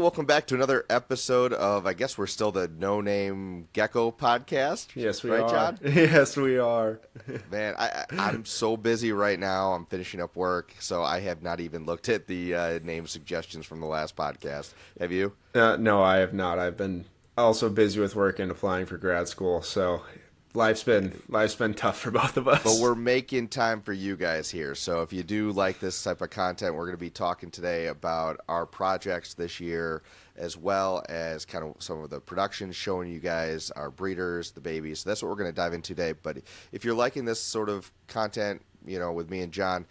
welcome back to another episode of, I guess we're still the No Name Gecko Podcast. Yes, we are. Right, John? Yes, we are. Man, I'm so busy right now. I'm finishing up work, so I have not even looked at the name suggestions from the last podcast. Have you? No, I have not. I've been also busy with work and applying for grad school, so life's been tough for both of us. But we're making time for you guys here. So if you do like this type of content, we're going to be talking today about our projects this year, as well as kind of some of the productions, showing you guys our breeders, the babies. So that's what we're going to dive into today. But if you're liking this sort of content, with me and John,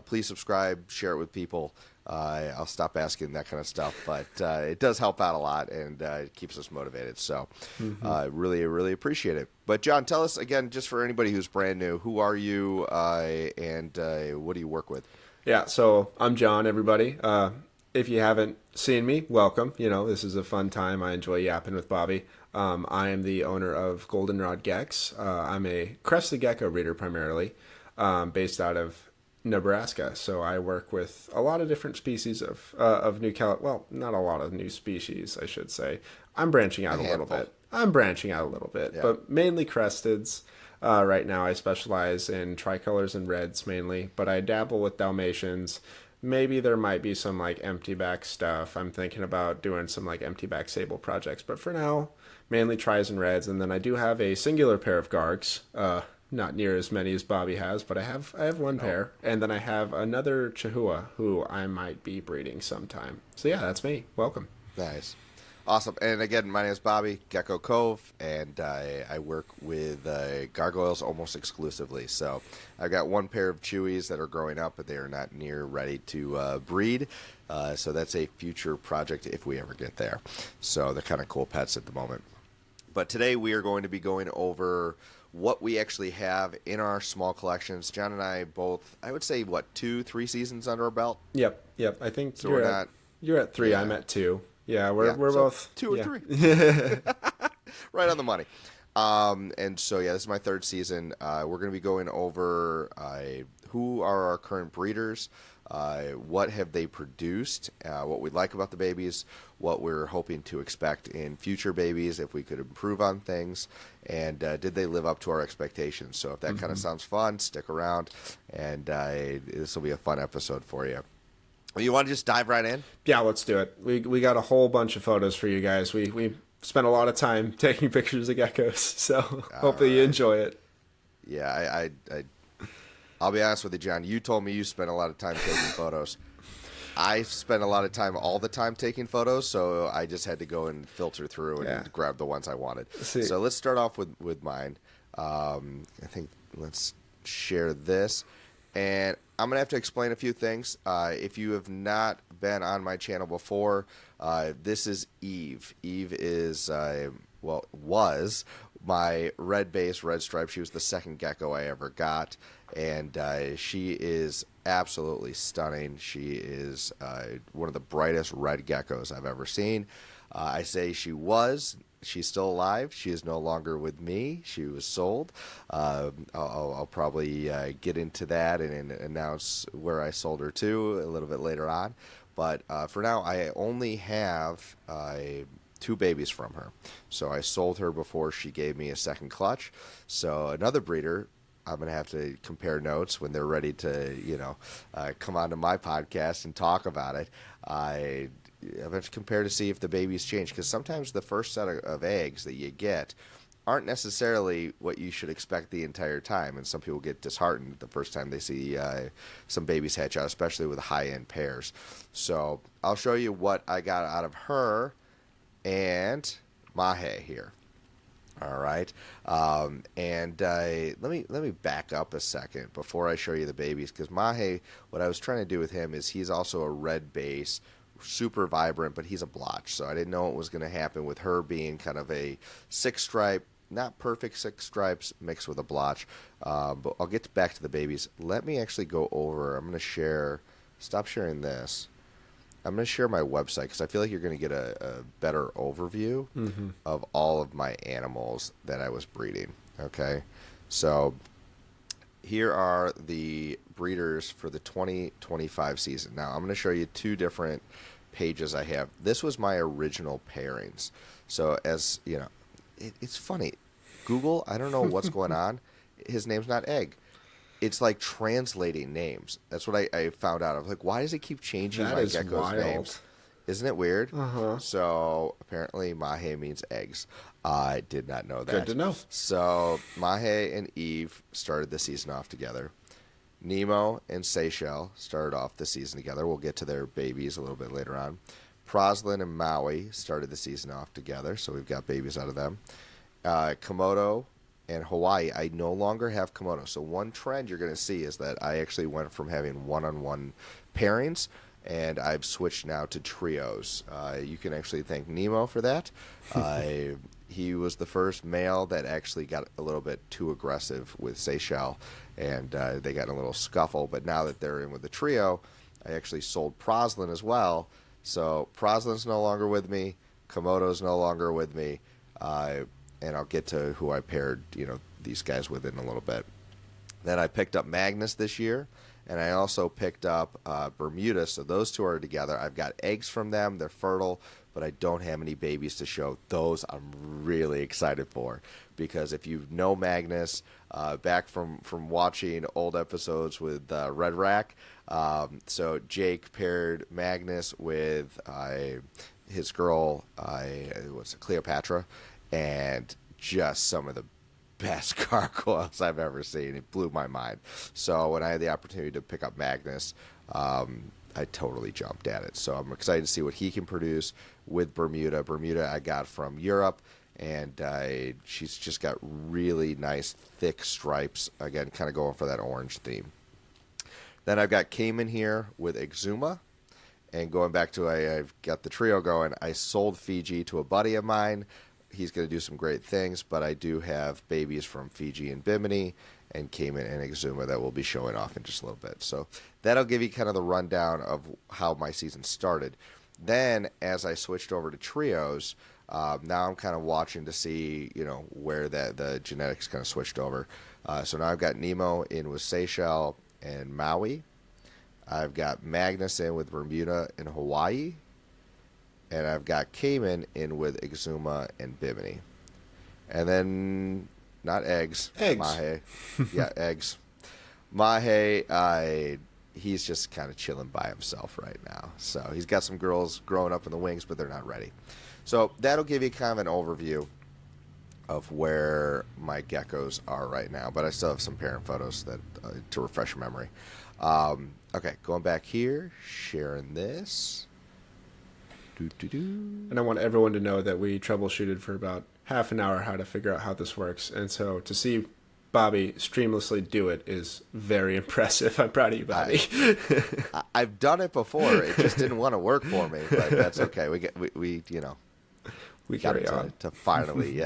please subscribe, share it with people. I'll stop asking that kind of stuff, but it does help out a lot, and it keeps us motivated. So really, really appreciate it. But John, tell us again, just for anybody who's brand new, who are you and what do you work with? Yeah, so I'm John, everybody. If you haven't seen me, welcome. This is a fun time. I enjoy yapping with Bobby. I am the owner of Goldenrod Gex. I'm a Crested gecko breeder primarily, based out of Nebraska. So I work with a lot of different species of new well, not a lot of new species, I should say. I'm branching out a little bit, Yeah. but mainly Cresteds. Right now I specialize in Tricolors and Reds mainly, but I dabble with Dalmatians. Maybe there might be some like empty back stuff. I'm thinking about doing some like empty back sable projects, but for now, mainly Tris and Reds. And then I do have a singular pair of Gargs, not near as many as Bobby has, but I have one pair, and then I have another Chihuahua who I might be breeding sometime. So yeah, that's me. Welcome. Nice. Awesome. And again, my name is Bobby, Gecko Cove, and I work with gargoyles almost exclusively. So I've got one pair of Chewies that are growing up, but they are not near ready to breed. So that's a future project if we ever get there. So they're kind of cool pets at the moment. But today we are going to be going over what we actually have in our small collections. John and I both, I would say, 2-3 seasons under our belt? Yep. I think so you're at 3, yeah. I'm at 2. Yeah, we're both 2 or 3. Right on the money. And so, this is my third season. We're going to be going over who are our current breeders, what have they produced, what we like about the babies, what we're hoping to expect in future babies, if we could improve on things, and did they live up to our expectations. So if that kind of sounds fun, stick around, and this will be a fun episode for you. You want to just dive right in? Yeah, let's do it. We got a whole bunch of photos for you guys. We spent a lot of time taking pictures of geckos, so hopefully you enjoy it. Yeah, I'll be honest with you, John. You told me you spent a lot of time taking photos. I spent a lot of time all the time taking photos, so I just had to go and filter through and grab the ones I wanted. So let's start off with mine. I think let's share this. And I'm going to have to explain a few things. If you have not been on my channel before, this is Eve. Eve is, was my red base, red stripe. She was the second gecko I ever got. And she is absolutely stunning. She is one of the brightest red geckos I've ever seen. I say she was. She's still alive. She is no longer with me. She was sold. I'll probably get into that and announce where I sold her to a little bit later on. But for now, I only have 2 babies from her. So I sold her before she gave me a second clutch. So another breeder, I'm going to have to compare notes when they're ready to, come onto my podcast and talk about it. I have to compare to see if the babies change, because sometimes the first set of eggs that you get aren't necessarily what you should expect the entire time, and some people get disheartened the first time they see some babies hatch out, especially with high-end pairs. So I'll show you what I got out of her and Mahe here. All right, and let me back up a second before I show you the babies, because Mahe, what I was trying to do with him is he's also a red base, super vibrant, but he's a blotch, so I didn't know what was going to happen with her being kind of a 6-stripe, not perfect 6 stripes mixed with a blotch. But I'll get back to the babies. Let me actually go over. I'm going to share. Stop sharing this. I'm going to share my website, because I feel like you're going to get a better overview of all of my animals that I was breeding. Okay, so here are the breeders for the 2025 season. Now I'm going to show you 2 different pages I have, this was my original pairings. So as you know, it's funny. Google, I don't know what's going on. His name's not Egg. It's like translating names. That's what I found out. I was like, why does it keep changing my gecko's names? Isn't it weird? Uh-huh. So apparently Mahe means eggs. I did not know that. Good to know. So Mahe and Eve started the season off together. Nemo and Seychelles started off the season together. We'll get to their babies a little bit later on. Proslin and Maui started the season off together, so we've got babies out of them. Komodo and Hawaii, I no longer have Komodo. So one trend you're going to see is that I actually went from having one-on-one pairings, and I've switched now to trios. You can actually thank Nemo for that. He was the first male that actually got a little bit too aggressive with Seychelles, and they got in a little scuffle. But now that they're in with the trio, I actually sold Proslin as well. So Proslin's no longer with me. Komodo's no longer with me. And I'll get to who I paired, these guys with in a little bit. Then I picked up Magnus this year. And I also picked up Bermuda, so those two are together. I've got eggs from them. They're fertile, but I don't have any babies to show. Those I'm really excited for, because if you know Magnus, back from watching old episodes with Red Rack, so Jake paired Magnus with his girl, Cleopatra, and just some of the best gargoyles I've ever seen. It blew my mind. So when I had the opportunity to pick up Magnus, I totally jumped at it. So I'm excited to see what he can produce with Bermuda. Bermuda I got from Europe, and she's just got really nice thick stripes. Again, kind of going for that orange theme. Then I've got Cayman here with Exuma. And going back to I've got the trio going. I sold Fiji to a buddy of mine. He's going to do some great things, but I do have babies from Fiji and Bimini and Cayman and Exuma that will be showing off in just a little bit. So that'll give you kind of the rundown of how my season started. Then, as I switched over to trios, now I'm kind of watching to see, where the genetics kind of switched over. So now I've got Nemo in with Seychelles and Maui. I've got Magnus in with Bermuda and Hawaii. And I've got Cayman in with Exuma and Bimini. And then, not eggs. Eggs. Mahe. Yeah, eggs. Mahe, he's just kind of chilling by himself right now. So he's got some girls growing up in the wings, but they're not ready. So that'll give you kind of an overview of where my geckos are right now. But I still have some parent photos that to refresh your memory. Okay, going back here, sharing this. And I want everyone to know that we troubleshooted for about half an hour how to figure out how this works. And so to see Bobby streamlessly do it is very impressive. I'm proud of you, Bobby. I've done it before. It just didn't want to work for me, but that's okay. We carry on to finally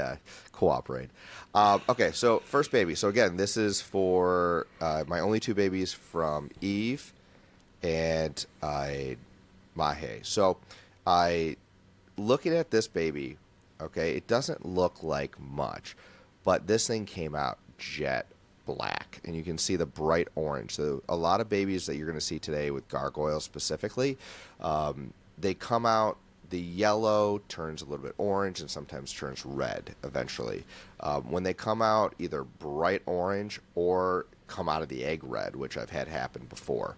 cooperate. Okay, so first baby. So again, this is for my only two babies from Eve and Mahe. So looking at this baby, okay, it doesn't look like much, but this thing came out jet black, and you can see the bright orange. So a lot of babies that you're going to see today with gargoyles specifically, they come out, the yellow turns a little bit orange and sometimes turns red eventually. When they come out either bright orange or come out of the egg red, which I've had happen before,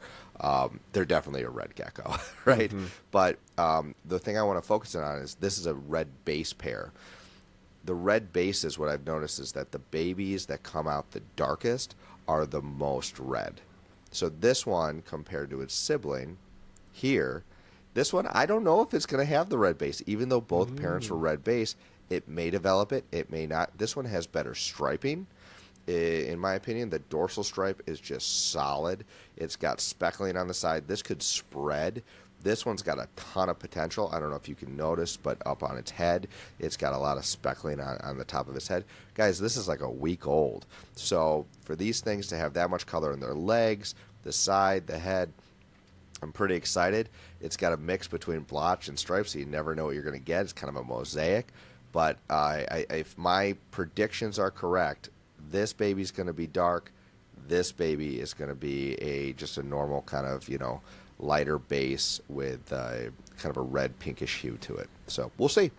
they're definitely a red gecko, right? Mm-hmm. But the thing I want to focus on is this is a red base pair. The red bases, what I've noticed is that the babies that come out the darkest are the most red. So this one, compared to its sibling here, this one, I don't know if it's going to have the red base. Even though both parents were red base, it may develop it, it may not. This one has better striping. In my opinion, the dorsal stripe is just solid. It's got speckling on the side. This could spread. This one's got a ton of potential. I don't know if you can notice, but up on its head, it's got a lot of speckling on the top of its head. Guys, this is like a week old. So for these things to have that much color in their legs, the side, the head, I'm pretty excited. It's got a mix between blotch and stripes, so you never know what you're going to get. It's kind of a mosaic. But if my predictions are correct, this baby's going to be dark. This baby is going to be just a normal kind of, lighter base with kind of a red pinkish hue to it. So we'll see.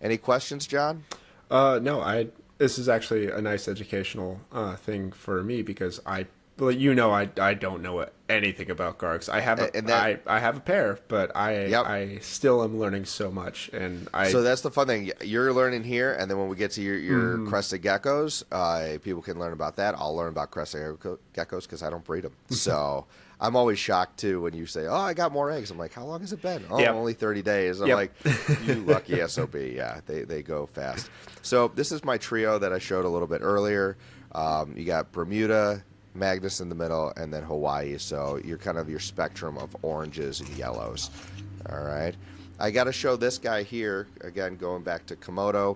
Any questions, John? No, this is actually a nice educational thing for me because I don't know anything about Gargs. I have I have a pair, but I still am learning so much, so that's the fun thing. You're learning here, and then when we get to your crested geckos, people can learn about that. I'll learn about crested geckos because I don't breed them. So I'm always shocked too when you say, "Oh, I got more eggs." I'm like, "How long has it been?" "Oh, only 30 days." I'm like, "You lucky SOB." Yeah, they go fast. So this is my trio that I showed a little bit earlier. You got Bermuda, Magnus in the middle, and then Hawaii. So you're kind of your spectrum of oranges and yellows. All right. I got to show this guy here, again, going back to Komodo.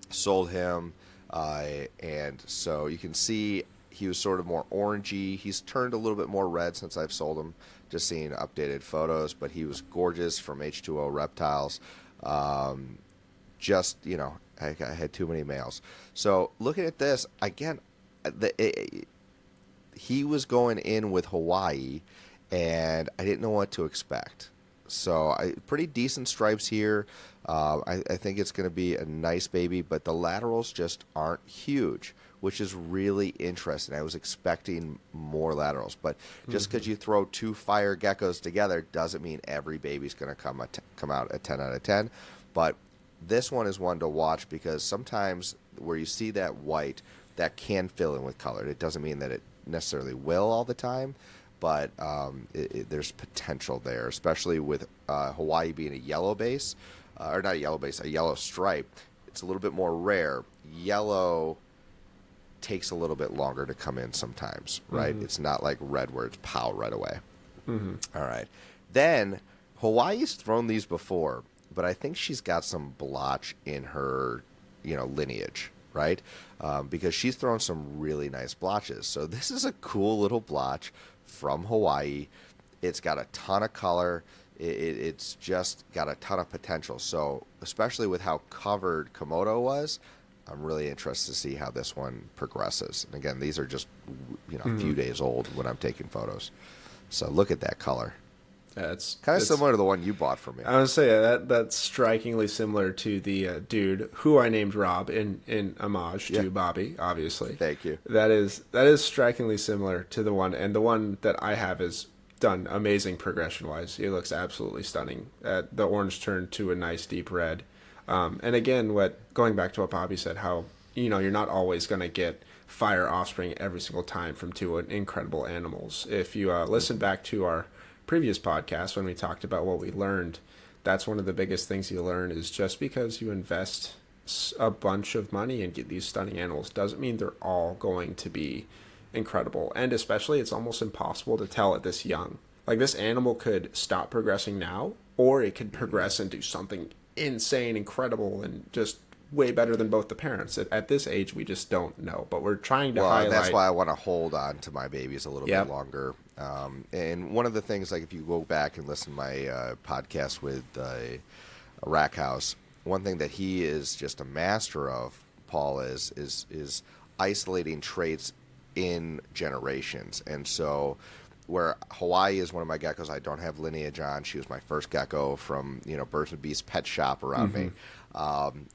Sold him. And so you can see he was sort of more orangey. He's turned a little bit more red since I've sold him, just seeing updated photos. But he was gorgeous from H2O Reptiles. Just, I had too many males. So looking at this, again, he was going in with Hawaii, and I didn't know what to expect. So pretty decent stripes here. I think it's going to be a nice baby, but the laterals just aren't huge, which is really interesting. I was expecting more laterals, but just because you throw two fire geckos together doesn't mean every baby's going to come out a 10 out of 10. But this one is one to watch because sometimes where you see that white, that can fill in with color. It doesn't mean that it necessarily will all the time, but there's potential there, especially with Hawaii being a yellow base, or not a yellow base, a yellow stripe. It's a little bit more rare. Yellow takes a little bit longer to come in sometimes, right? It's not like red where it's pow right away. All right. Then Hawaii's thrown these before, but I think she's got some blotch in her, lineage, right? Because she's thrown some really nice blotches. So this is a cool little blotch from Hawaii. It's got a ton of color. It's just got a ton of potential. So especially with how covered Komodo was, I'm really interested to see how this one progresses. And again, these are just a few days old when I'm taking photos. So look at that color. Yeah, it's kind of similar to the one you bought for me. I would say that's strikingly similar to the dude who I named Rob in homage to Bobby, obviously. Thank you. That is strikingly similar to the one, and the one that I have is done amazing progression-wise. It looks absolutely stunning. The orange turned to a nice deep red. And again, going back to what Bobby said, how you're not always going to get fire offspring every single time from two incredible animals. If you listen back to our previous podcast when we talked about what we learned, that's one of the biggest things you learn is just because you invest a bunch of money and get these stunning animals doesn't mean they're all going to be incredible. And especially it's almost impossible to tell at this young. Like this animal could stop progressing now, or it could progress and do something insane, incredible, and just way better than both the parents. At this age, we just don't know. But we're trying to highlight. That's why I want to hold on to my babies a little bit longer. And one of the things, like if you go back and listen to my podcast with Rack House, one thing that he is just a master of, Paul, is isolating traits in generations. And so where Hawaii is one of my geckos I don't have lineage on. She was my first gecko from, Birds and Beasts pet shop around me.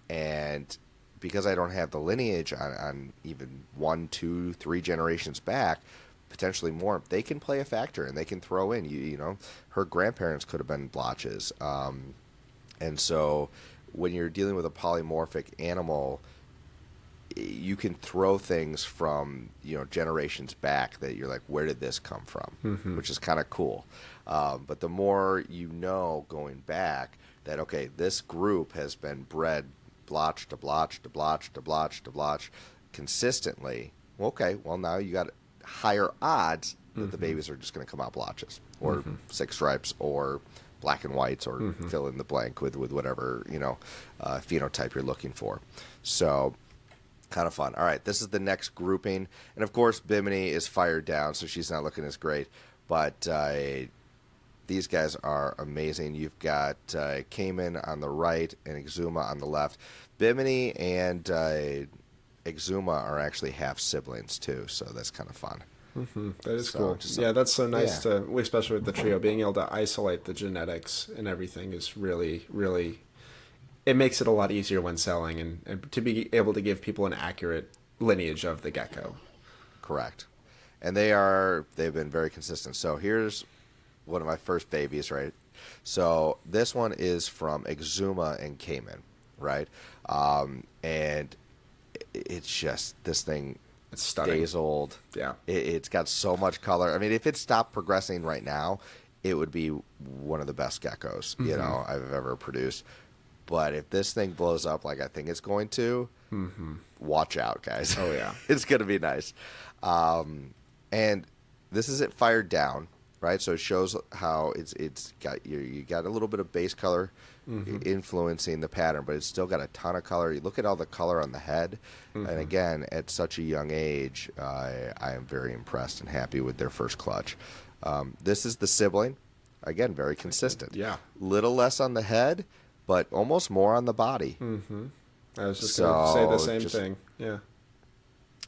And because I don't have the lineage on even 1, 2, 3 generations back, potentially more, they can play a factor and they can throw in, her grandparents could have been blotches. And so when you're dealing with a polymorphic animal, you can throw things from generations back that you're like, where did this come from? Which is kind of cool. But the more going back that, okay, this group has been bred blotch to blotch to blotch to blotch to blotch consistently. Okay, well now you got higher odds that the babies are just going to come out blotches or 6 stripes or black and whites or fill in the blank with whatever phenotype you're looking for. So kind of fun. All right, this is the next grouping, and of course Bimini is fired down, so she's not looking as great, but these guys are amazing. You've got Cayman on the right and Exuma on the left. Bimini and Exuma are actually half siblings too, so that's kind of fun. That is So, cool. just Yeah, that's so nice yeah. to, especially with the trio, being able to isolate the genetics and everything is really, really, it makes it a lot easier when selling and to be able to give people an accurate lineage of the gecko. Correct. And they've been very consistent. So here's one of my first babies, right? So this one is from Exuma and Cayman, right? And it's just, this thing, It's stunning. days old. Yeah. It's got so much color. I mean, if it stopped progressing right now, it would be one of the best geckos, I've ever produced. But if this thing blows up like I think it's going to, watch out, guys. Oh, yeah. It's going to be nice. And this is it fired down, right? So it shows how it's got you got a little bit of base color influencing the pattern, but it's still got a ton of color. You look at all the color on the head, and again, at such a young age, I am very impressed and happy with their first clutch. This is the sibling. Again, very consistent. Yeah. Little less on the head, but almost more on the body. I was just going to say the same just- thing. Yeah.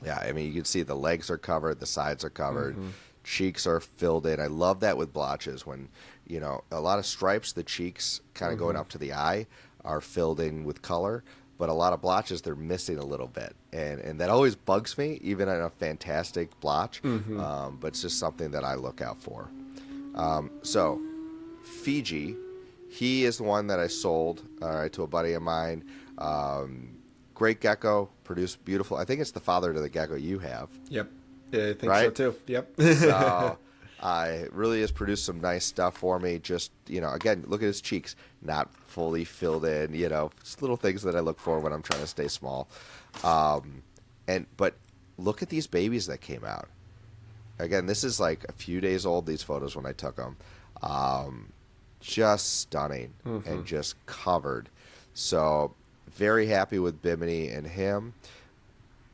Yeah, I mean, you can see the legs are covered, the sides are covered, cheeks are filled in. I love that with blotches when, a lot of stripes, the cheeks kind of going up to the eye are filled in with color, but a lot of blotches, they're missing a little bit. And that always bugs me, even in a fantastic blotch, but it's just something that I look out for. So, Fiji, he is the one that I sold to a buddy of mine. Great gecko, produced beautiful. I think it's the father to the gecko you have. Yep. Yeah, I think so Right? too. Yep. So, really has produced some nice stuff for me. Just, again, look at his cheeks. Not fully filled in, just little things that I look for when I'm trying to stay small. But look at these babies that came out. Again, this is like a few days old, these photos when I took them. Just stunning and just covered. So, very happy with Bimini and him.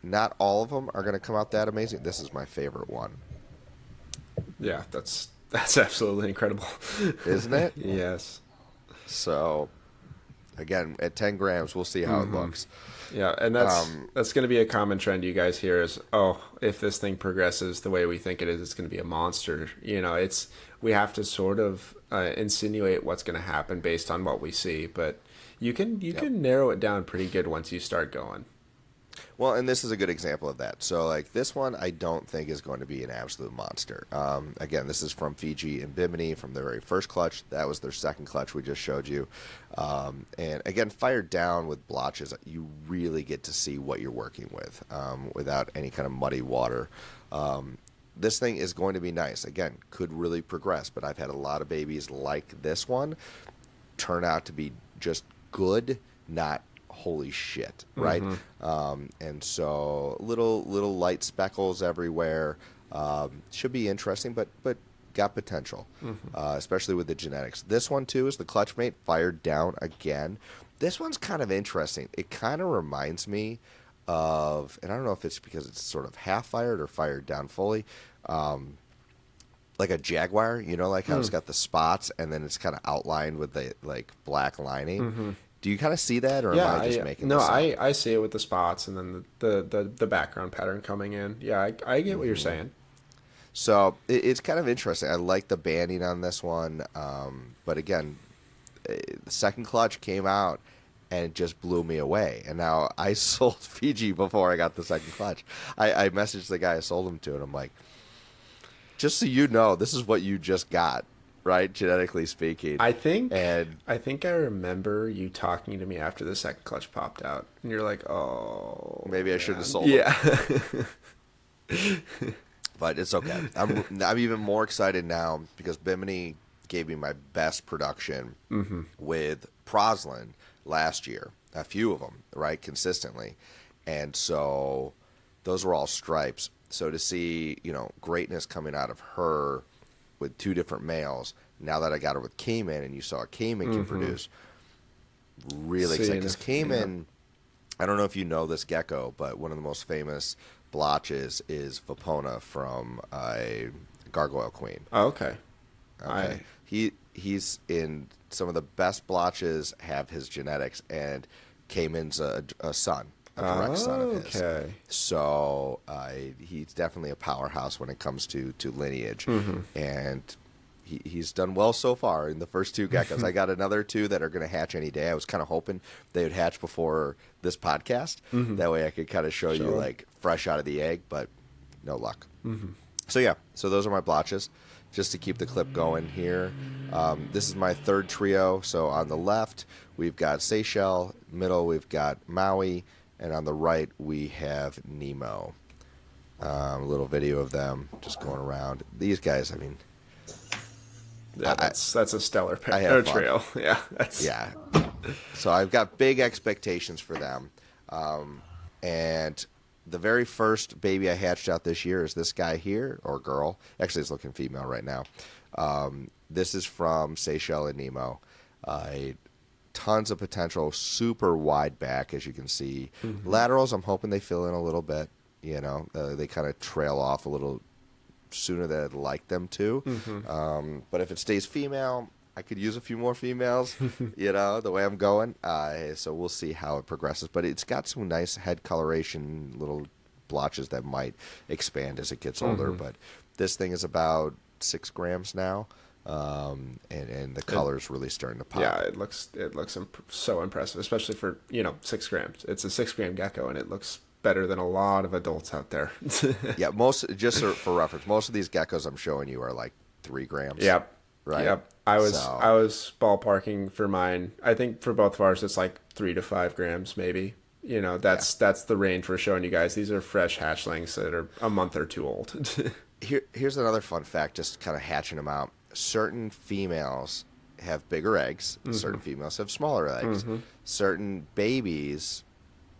Not all of them are going to come out that amazing. This is my favorite one. Yeah, that's absolutely incredible. Isn't it? Yes. So, again, at 10 grams, we'll see how it looks. Yeah, and that's going to be a common trend you guys hear is, if this thing progresses the way we think it is, it's going to be a monster. We have to sort of insinuate what's going to happen based on what we see, but you can narrow it down pretty good once you start going. Well, and this is a good example of that. So, like, this one I don't think is going to be an absolute monster. Again, this is from Fiji and Bimini from their very first clutch. That was their second clutch we just showed you. And, again, fired down with blotches, you really get to see what you're working with without any kind of muddy water. This thing is going to be nice. Again, could really progress, but I've had a lot of babies like this one turn out to be just good, not holy shit, right? And so little light speckles everywhere. Should be interesting, but got potential, especially with the genetics. This one too is the clutch mate fired down again. This one's kind of interesting. It kind of reminds me of, and I don't know if it's because it's sort of half fired or fired down fully, like a jaguar, like how it's got the spots and then it's kind of outlined with the like black lining. Do you kind of see that, or am I just making this up? I see it with the spots and then the background pattern coming in. Yeah, I get what you're saying. So it's kind of interesting. I like the banding on this one, but again, the second clutch came out and it just blew me away. And now I sold Fiji before I got the second clutch. I messaged the guy I sold him to, and I'm like, just so you know, this is what you just got, right? Genetically speaking. I think I remember you talking to me after the second clutch popped out, and you're like, "Oh, maybe I should have sold it." But it's okay. I'm even more excited now because Bimini gave me my best production with Proslin last year. A few of them, right, consistently, and so those were all stripes. So to see, greatness coming out of her with two different males, now that I got her with Cayman and you saw a Cayman can produce, really exciting. Because Cayman, I don't know if you know this gecko, but one of the most famous blotches is Vapona from Gargoyle Queen. Oh, okay. Okay. He's in some of the best blotches, have his genetics, and Cayman's a son. a direct son of his. Okay. So he's definitely a powerhouse when it comes to lineage, and he's done well so far in the first 2 geckos. I got another 2 that are going to hatch any day. I was kind of hoping they would hatch before this podcast. That way I could kind of show you like fresh out of the egg, but no luck. So yeah, so those are my blotches. Just to keep the clip going here. This is my 3rd trio. So on the left, we've got Seychelles. Middle, we've got Maui. And on the right, we have Nemo. A little video of them just going around. These guys, I mean... Yeah, that's a stellar trio. Yeah, yeah. So I've got big expectations for them. And the very first baby I hatched out this year is this guy here, or girl. Actually, it's looking female right now. This is from Seychelles and Nemo. Tons of potential, super wide back, as you can see. Laterals, I'm hoping they fill in a little bit. You know, they kind of trail off a little sooner than I'd like them to. But if it stays female, I could use a few more females, you know, the way I'm going. So we'll see how it progresses. But it's got some nice head coloration, little blotches that might expand as it gets older. But this thing is about 6 grams now. And the color's really starting to pop. Yeah, it looks so impressive, especially for 6 grams. It's a 6-gram gecko, and it looks better than a lot of adults out there. Yeah, just for reference, most of these geckos I'm showing you are like 3 grams. Yep. Right. Yep. I was ballparking for mine. I think for both of ours, it's like 3 to 5 grams, maybe. That's the range we're showing you guys. These are fresh hatchlings that are a month or 2 old. Here's another fun fact, just kind of hatching them out. Certain females have bigger eggs. Certain females have smaller eggs. Certain babies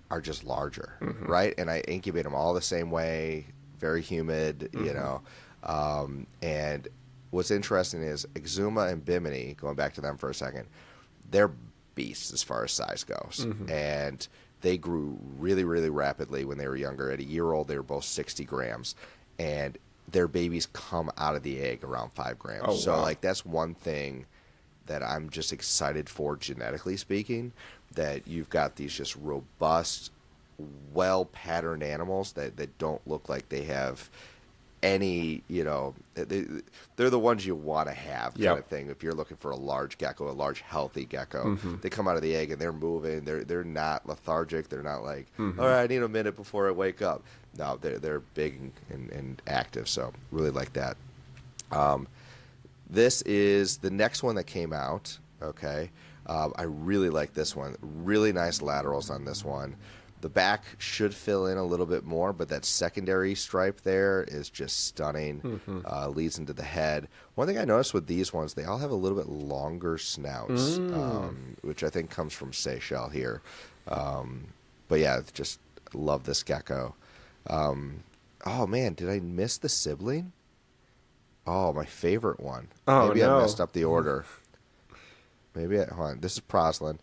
are just larger, right? And I incubate them all the same way, very humid, and what's interesting is Exuma and Bimini, going back to them for a second, they're beasts as far as size goes. And they grew really, really rapidly when they were younger. At a year old, they were both 60 grams. And their babies come out of the egg around 5 grams. Oh, so, wow. that's one thing that I'm just excited for, genetically speaking, that you've got these just robust, well-patterned animals that don't look like they have any, they're the ones you want to have kind of thing. If you're looking for a large gecko, a large healthy gecko, they come out of the egg and they're moving. They're not lethargic. They're not like, all right, I need a minute before I wake up. No, they're big and active. So really like that. This is the next one that came out. Okay, I really like this one. Really nice laterals on this one. The back should fill in a little bit more, but that secondary stripe there is just stunning. Leads into the head. One thing I noticed with these ones, they all have a little bit longer snouts, which I think comes from Seychelles here. But yeah, just love this gecko. Oh, man, did I miss the sibling? Oh, my favorite one. Maybe I messed up the order. Hold on. This is Proslin.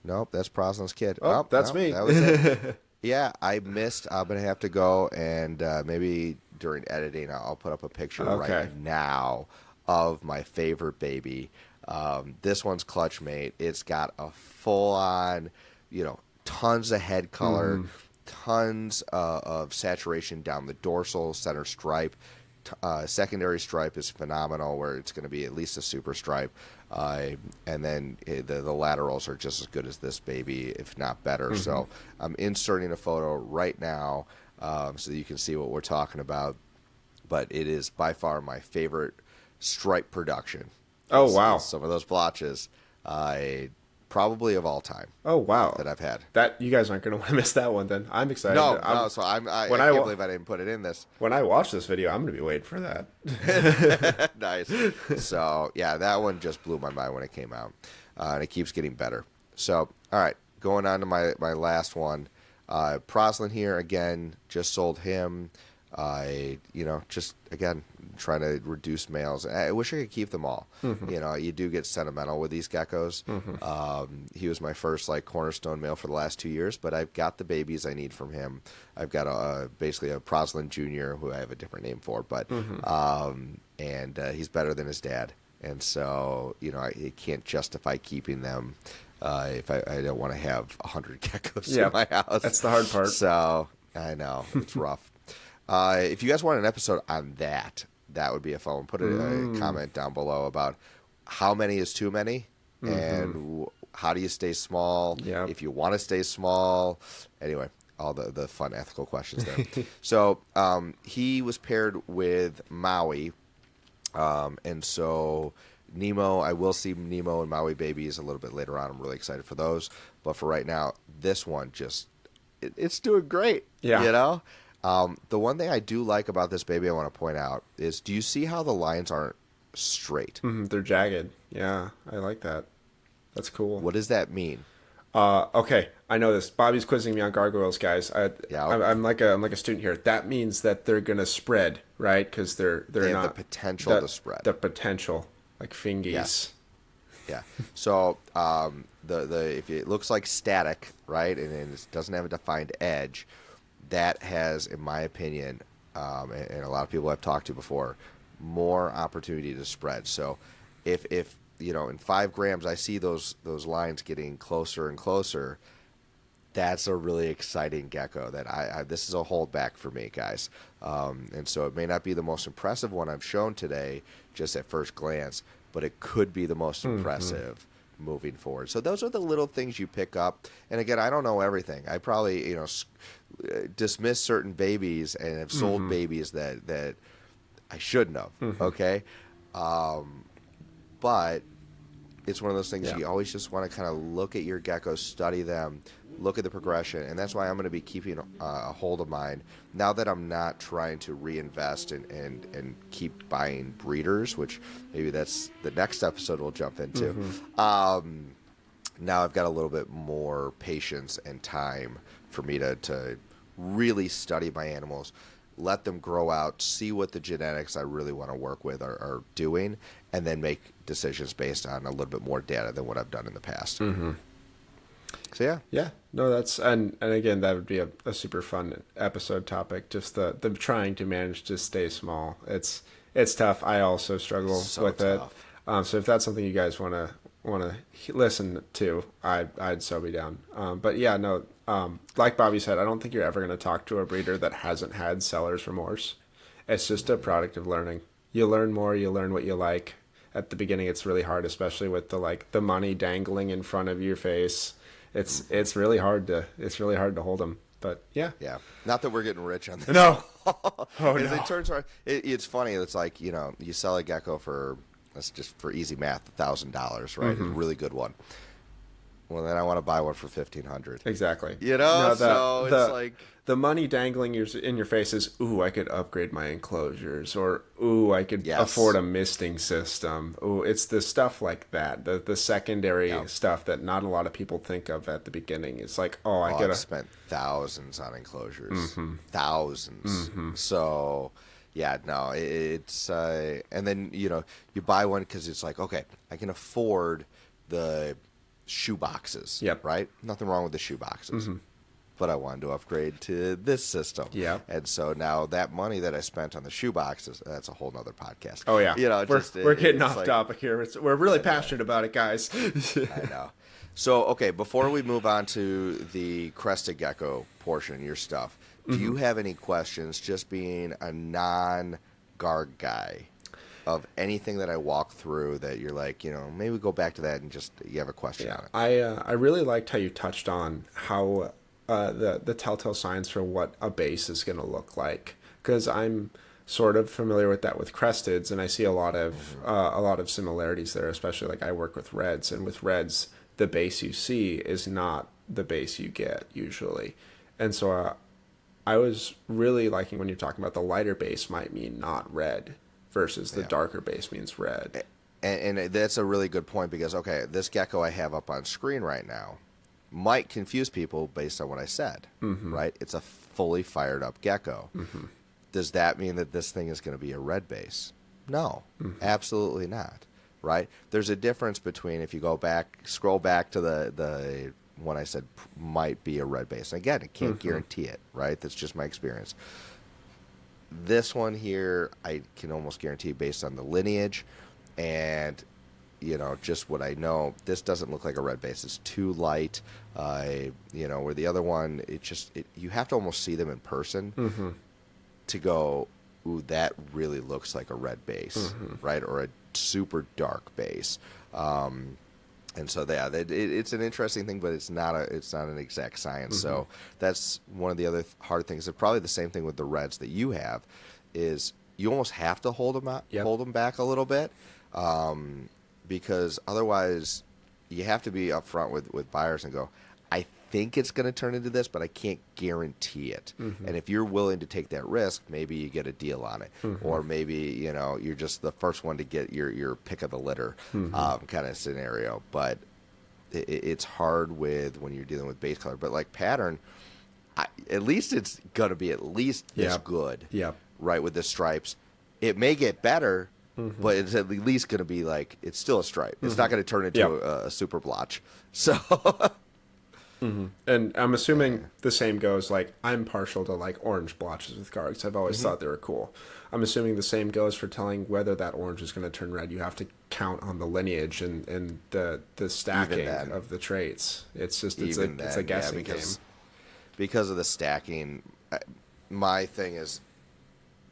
Nope, that's Proslin's kid. Oh, that's me. That was it. Yeah, I missed. I'm going to have to go and maybe during editing I'll put up a picture right now of my favorite baby. This one's clutch mate. It's got a full-on, tons of head color, tons of saturation down the dorsal center stripe. Secondary stripe is phenomenal, where it's going to be at least a super stripe. And then the laterals are just as good as this baby, if not better. So I'm inserting a photo right now so that you can see what we're talking about. But it is by far my favorite stripe production. Oh, wow. Some of those blotches, probably of all time. Oh, wow. That I've had. That you guys aren't going to want to miss that one then. I'm excited. No, so I can't believe I didn't put it in this. When I watch this video, I'm going to be waiting for that. Nice. So, yeah, that one just blew my mind when it came out. And it keeps getting better. So, all right, going on to my last one. Proslin here, again, just sold him. Just, again, trying to reduce males. I wish I could keep them all. You do get sentimental with these geckos. He was my first, cornerstone male for the last 2 years, but I've got the babies I need from him. I've got basically a Proslin Jr., who I have a different name for, but and he's better than his dad. and so I can't justify keeping them if I don't want to have 100 geckos in my house. That's the hard part. So I know it's rough. If you guys want an episode on that would be a fun one. Put a comment down below about how many is too many, and how do you stay small, if you want to stay small. Anyway, all the fun ethical questions there. So he was paired with Maui, and so Nemo, I will see Nemo and Maui babies a little bit later on. I'm really excited for those. But for right now, this one it's doing great. Yeah. The one thing I do like about this baby I want to point out is, do you see how the lines aren't straight? They're jagged. Yeah, I like that. That's cool. What does that mean? Okay, I know this. Bobby's quizzing me on gargoyles, guys. I'm like a student here. That means that they're gonna spread, right? Because they have the potential to spread. The potential, like fingies. Yes. Yeah. So if it looks like static, right, and it doesn't have a defined edge, that has, in my opinion, and a lot of people I've talked to before, more opportunity to spread. So if in 5 grams I see those lines getting closer and closer, that's a really exciting gecko that this is a holdback for me, guys. And so it may not be the most impressive one I've shown today just at first glance, but it could be the most impressive moving forward. So those are the little things you pick up. And again, I don't know everything. I probably dismiss certain babies and have sold babies that I shouldn't have. Okay, but it's one of those things you always just want to kind of look at your geckos, study them, look at the progression, and that's why I'm going to be keeping a hold of mine now that I'm not trying to reinvest and keep buying breeders, which maybe that's the next episode we'll jump into. Now I've got a little bit more patience and time for me to really study my animals, let them grow out, see what the genetics I really want to work with are doing, and then make decisions based on a little bit more data than what I've done in the past. So yeah, no, that's and again, that would be a super fun episode topic. Just the trying to manage to stay small. It's tough. I also struggle with tough. It. So if that's something you guys want to listen to, I'd so be down. But yeah, no. Like Bobby said, I don't think you're ever going to talk to a breeder that hasn't had seller's remorse. It's just a product of learning. You learn more. You learn what you like. At the beginning, it's really hard, especially with the money dangling in front of your face. It's really hard to hold them. But yeah. Not that we're getting rich on this. No. Oh no. It turns around. It's funny. It's like you sell a gecko for, let's just for easy math, $1,000, right? A really good one. Well, then I want to buy one for $1,500. Exactly. So it's like the money dangling in your face is, ooh, I could upgrade my enclosures, or ooh, I could afford a misting system. Ooh, it's the stuff like that, the secondary stuff that not a lot of people think of at the beginning. It's like, I've spent thousands on enclosures, thousands. So. Yeah, no, it's and then you buy one because it's like, okay, I can afford the shoe boxes. Right? Nothing wrong with the shoe boxes. But I wanted to upgrade to this system. And so now that money that I spent on the shoe boxes, that's a whole nother podcast. Oh yeah. We're getting off topic here. We're really passionate about it, guys. I know. So, okay, before we move on to the Crested Gecko portion, your stuff, do you have any questions, just being a non-Garg guy, of anything that I walk through that you're like, maybe go back to that and just you have a question on it? I really liked how you touched on how the telltale signs for what a base is going to look like, because I'm sort of familiar with that with Cresteds, and I see a lot of similarities there, especially like I work with Reds, and with Reds, the base you see is not the base you get usually. And so I was really liking when you're talking about the lighter base might mean not red versus the darker base means red. And that's a really good point, because, okay, this gecko I have up on screen right now might confuse people based on what I said, right? It's a fully fired up gecko. Does that mean that this thing is going to be a red base? No, absolutely not, right? There's a difference between, if you scroll back to the one I said might be a red base. Again, I can't guarantee it, right? That's just my experience. This one here, I can almost guarantee based on the lineage And, just what I know, this doesn't look like a red base. It's too light. Where the other one, you have to almost see them in person to go, ooh, that really looks like a red base, right? Or a super dark base. And so it's an interesting thing, but it's not an exact science. So that's one of the other hard things. And probably the same thing with the reds that you have, is you almost have to hold them out, hold them back a little bit, because otherwise you have to be upfront with buyers and go, I think it's going to turn into this, but I can't guarantee it. And if you're willing to take that risk, maybe you get a deal on it, or maybe you're just the first one to get your pick of the litter kind of scenario. But it's hard when you're dealing with base color. But like pattern, at least it's going to be at least this good, right? With the stripes, it may get better, but it's at least going to be like, it's still a stripe. It's not going to turn into a super blotch. So. And I'm assuming the same goes, like, I'm partial to, like, orange blotches with Gargs. I've always thought they were cool. I'm assuming the same goes for telling whether that orange is going to turn red. You have to count on the lineage and the stacking of the traits. It's just, it's a guessing game. Because of the stacking, my thing is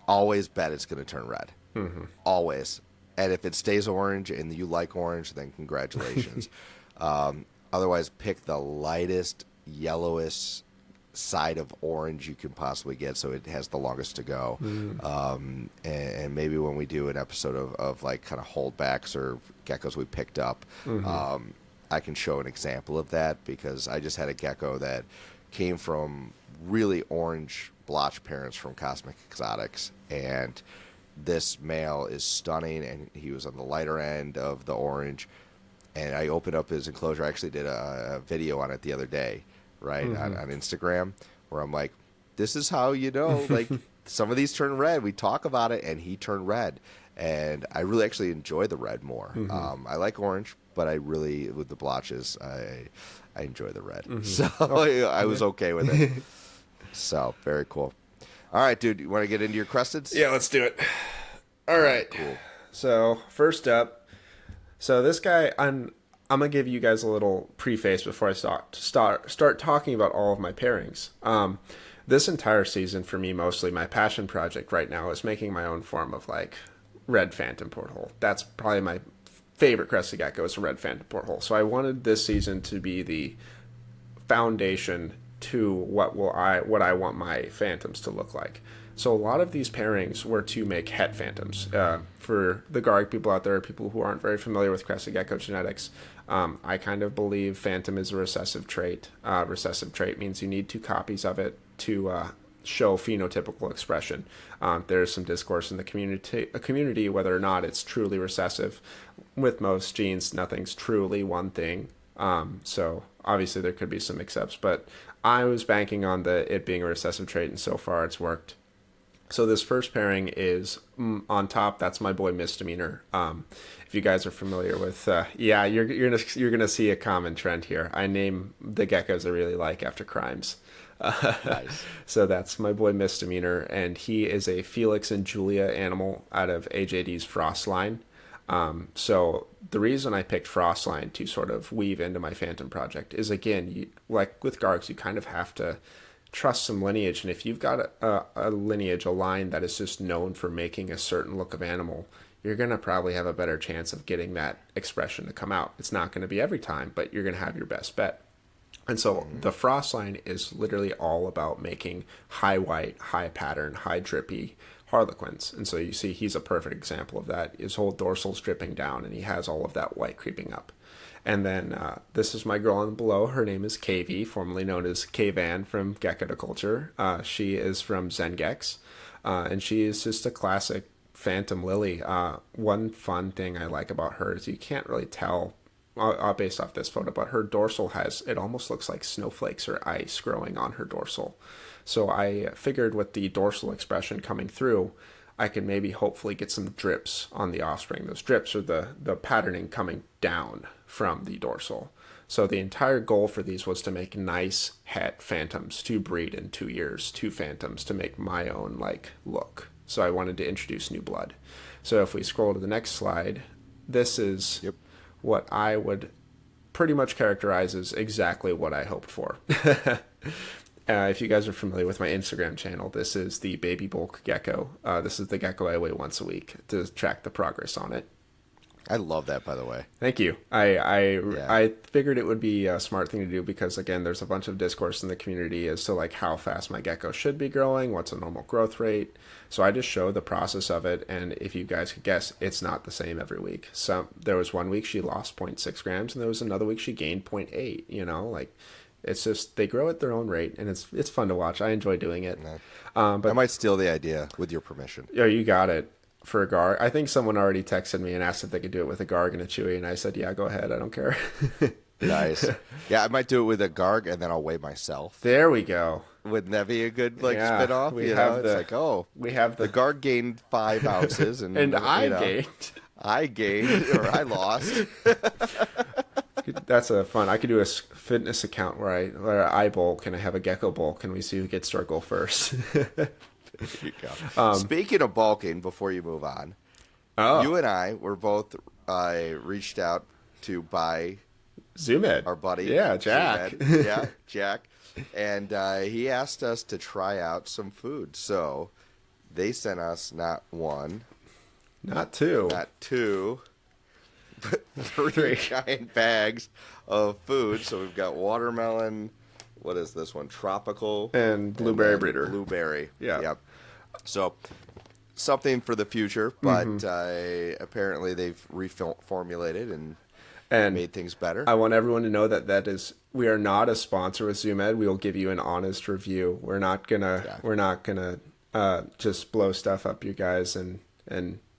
always bet it's going to turn red. Always. And if it stays orange and you like orange, then congratulations. Otherwise, pick the lightest, yellowest side of orange you can possibly get, so it has the longest to go. And maybe when we do an episode of like kind of holdbacks or geckos we picked up, I can show an example of that, because I just had a gecko that came from really orange blotch parents from Cosmic Exotics, and this male is stunning, and he was on the lighter end of the orange. And I opened up his enclosure. I actually did a video on it the other day, right, on Instagram, where I'm like, this is how like, some of these turn red. We talk about it, and he turned red. And I really actually enjoy the red more. I like orange, but I really, with the blotches, I enjoy the red. So I was okay with it. So, very cool. All right, dude, you want to get into your Cresteds? Yeah, let's do it. All right. Cool. So, first up, so this guy, I'm gonna give you guys a little preface before I start talking about all of my pairings. This entire season, for me, mostly my passion project right now is making my own form of like red phantom porthole. That's probably my favorite crested gecko, is a red phantom porthole. So I wanted this season to be the foundation to what I want my phantoms to look like. So a lot of these pairings were to make het phantoms. For the Garg people out there, people who aren't very familiar with crested gecko genetics, I kind of believe phantom is a recessive trait. Recessive trait means you need 2 copies of it to show phenotypical expression. There's some discourse in the community whether or not it's truly recessive. With most genes, nothing's truly one thing. So obviously there could be some mix-ups, but I was banking on it being a recessive trait, and so far it's worked. So this first pairing is on top. That's my boy Misdemeanor. If you guys are familiar with, you're gonna see a common trend here. I name the geckos I really like after crimes. Nice. So that's my boy Misdemeanor, and he is a Felix and Julia animal out of AJD's Frost line. So the reason I picked Frost line to sort of weave into my Phantom project is, again, like with Gargs, you kind of have to trust some lineage. And if you've got a lineage, a line that is just known for making a certain look of animal, you're going to probably have a better chance of getting that expression to come out. It's not going to be every time, but you're going to have your best bet. And so the Frost line is literally all about making high white, high pattern, high drippy Harlequins. And so you see he's a perfect example of that. His whole dorsal's dripping down, and he has all of that white creeping up. And then this is my girl on below. Her name is KV, formerly known as K-Van from Gecko to Culture. She is from Zengex, and she is just a classic Phantom Lily. One fun thing I like about her is you can't really tell based off this photo, but her dorsal it almost looks like snowflakes or ice growing on her dorsal. So I figured with the dorsal expression coming through, I could maybe hopefully get some drips on the offspring. Those drips are the patterning coming down from the dorsal. So the entire goal for these was to make nice het phantoms to breed in 2 years, 2 phantoms to make my own look. So I wanted to introduce new blood. So if we scroll to the next slide, this is what I would pretty much characterize as exactly what I hoped for. If you guys are familiar with my Instagram channel, this is the baby bulk gecko. This is the gecko I weigh once a week to track the progress on it. I love that, by the way. Thank you. I figured it would be a smart thing to do because, again, there's a bunch of discourse in the community as to like how fast my gecko should be growing, what's a normal growth rate. So I just show the process of it, and if you guys could guess, it's not the same every week. So there was 1 week she lost 0.6 grams, and there was another week she gained 0.8. You know, like it's just they grow at their own rate, and it's fun to watch. I enjoy doing it. But I might steal the idea with your permission. Yeah, you got it. For a Garg, I think someone already texted me and asked if they could do it with a Garg and a Chewy, and I said, yeah, go ahead. I don't care. Nice. Yeah, I might do it with a Garg, and then I'll weigh myself. There we go. Wouldn't that be a good spin-off? We have the Garg gained 5 ounces, and I gained, or I lost. That's a fun. I could do a fitness account where I bulk and I have a gecko bulk, and we see who gets to our goal first. You go. Speaking of bulking, before you move on, you and I were both reached out to buy Zoom Ed. Our buddy. Yeah, Jack. Yeah, Jack. And he asked us to try out some food. So they sent us not 1, not 2, but 3 giant bags of food. So we've got watermelon. What is this one? Tropical. And blueberry breeder. Blueberry. Yeah. Yep. So something for the future, but apparently they've reformulated and made things better. I want everyone to know that we are not a sponsor with Zoom Ed. We will give you an honest review. We're not gonna just blow stuff up you guys and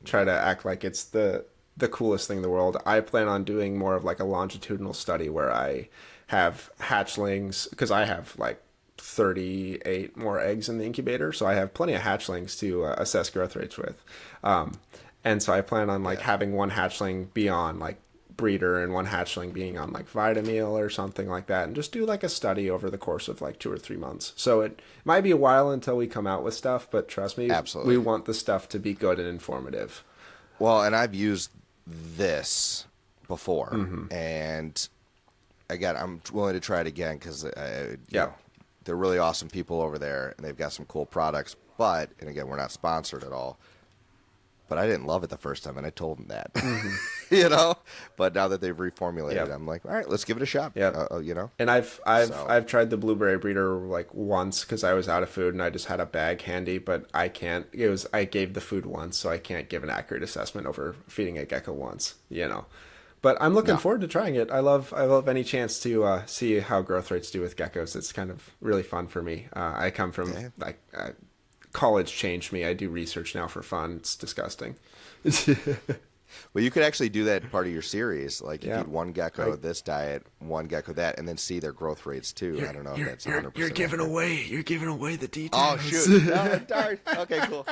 try to act like it's the coolest thing in the world. I plan on doing more of like a longitudinal study where I have hatchlings, because I have like 38 more eggs in the incubator, so I have plenty of hatchlings to assess growth rates with. And so I plan on having one hatchling be on like breeder and one hatchling being on like Vitameal or something like that, and just do like a study over the course of like 2 or 3 months. So it might be a while until we come out with stuff, but trust me, absolutely, we want the stuff to be good and informative. Well, and I've used this before, and again, I'm willing to try it again because they're really awesome people over there, and they've got some cool products. But, and again, we're not sponsored at all. But I didn't love it the first time, and I told them that. You know? But now that they've reformulated, I'm like, all right, let's give it a shot. Yeah. You know? And I've tried the blueberry breeder like once because I was out of food and I just had a bag handy, but I can't. I gave the food once, so I can't give an accurate assessment over feeding a gecko once. You know? But I'm looking forward to trying it. I love any chance to see how growth rates do with geckos. It's kind of really fun for me. I come from college changed me. I do research now for fun. It's disgusting. Well, you could actually do that part of your series. Like, you feed one gecko this diet, one gecko that, and then see their growth rates too. I don't know if that's 100%. You're giving away the details. Oh, shoot. No, darn. Okay, cool.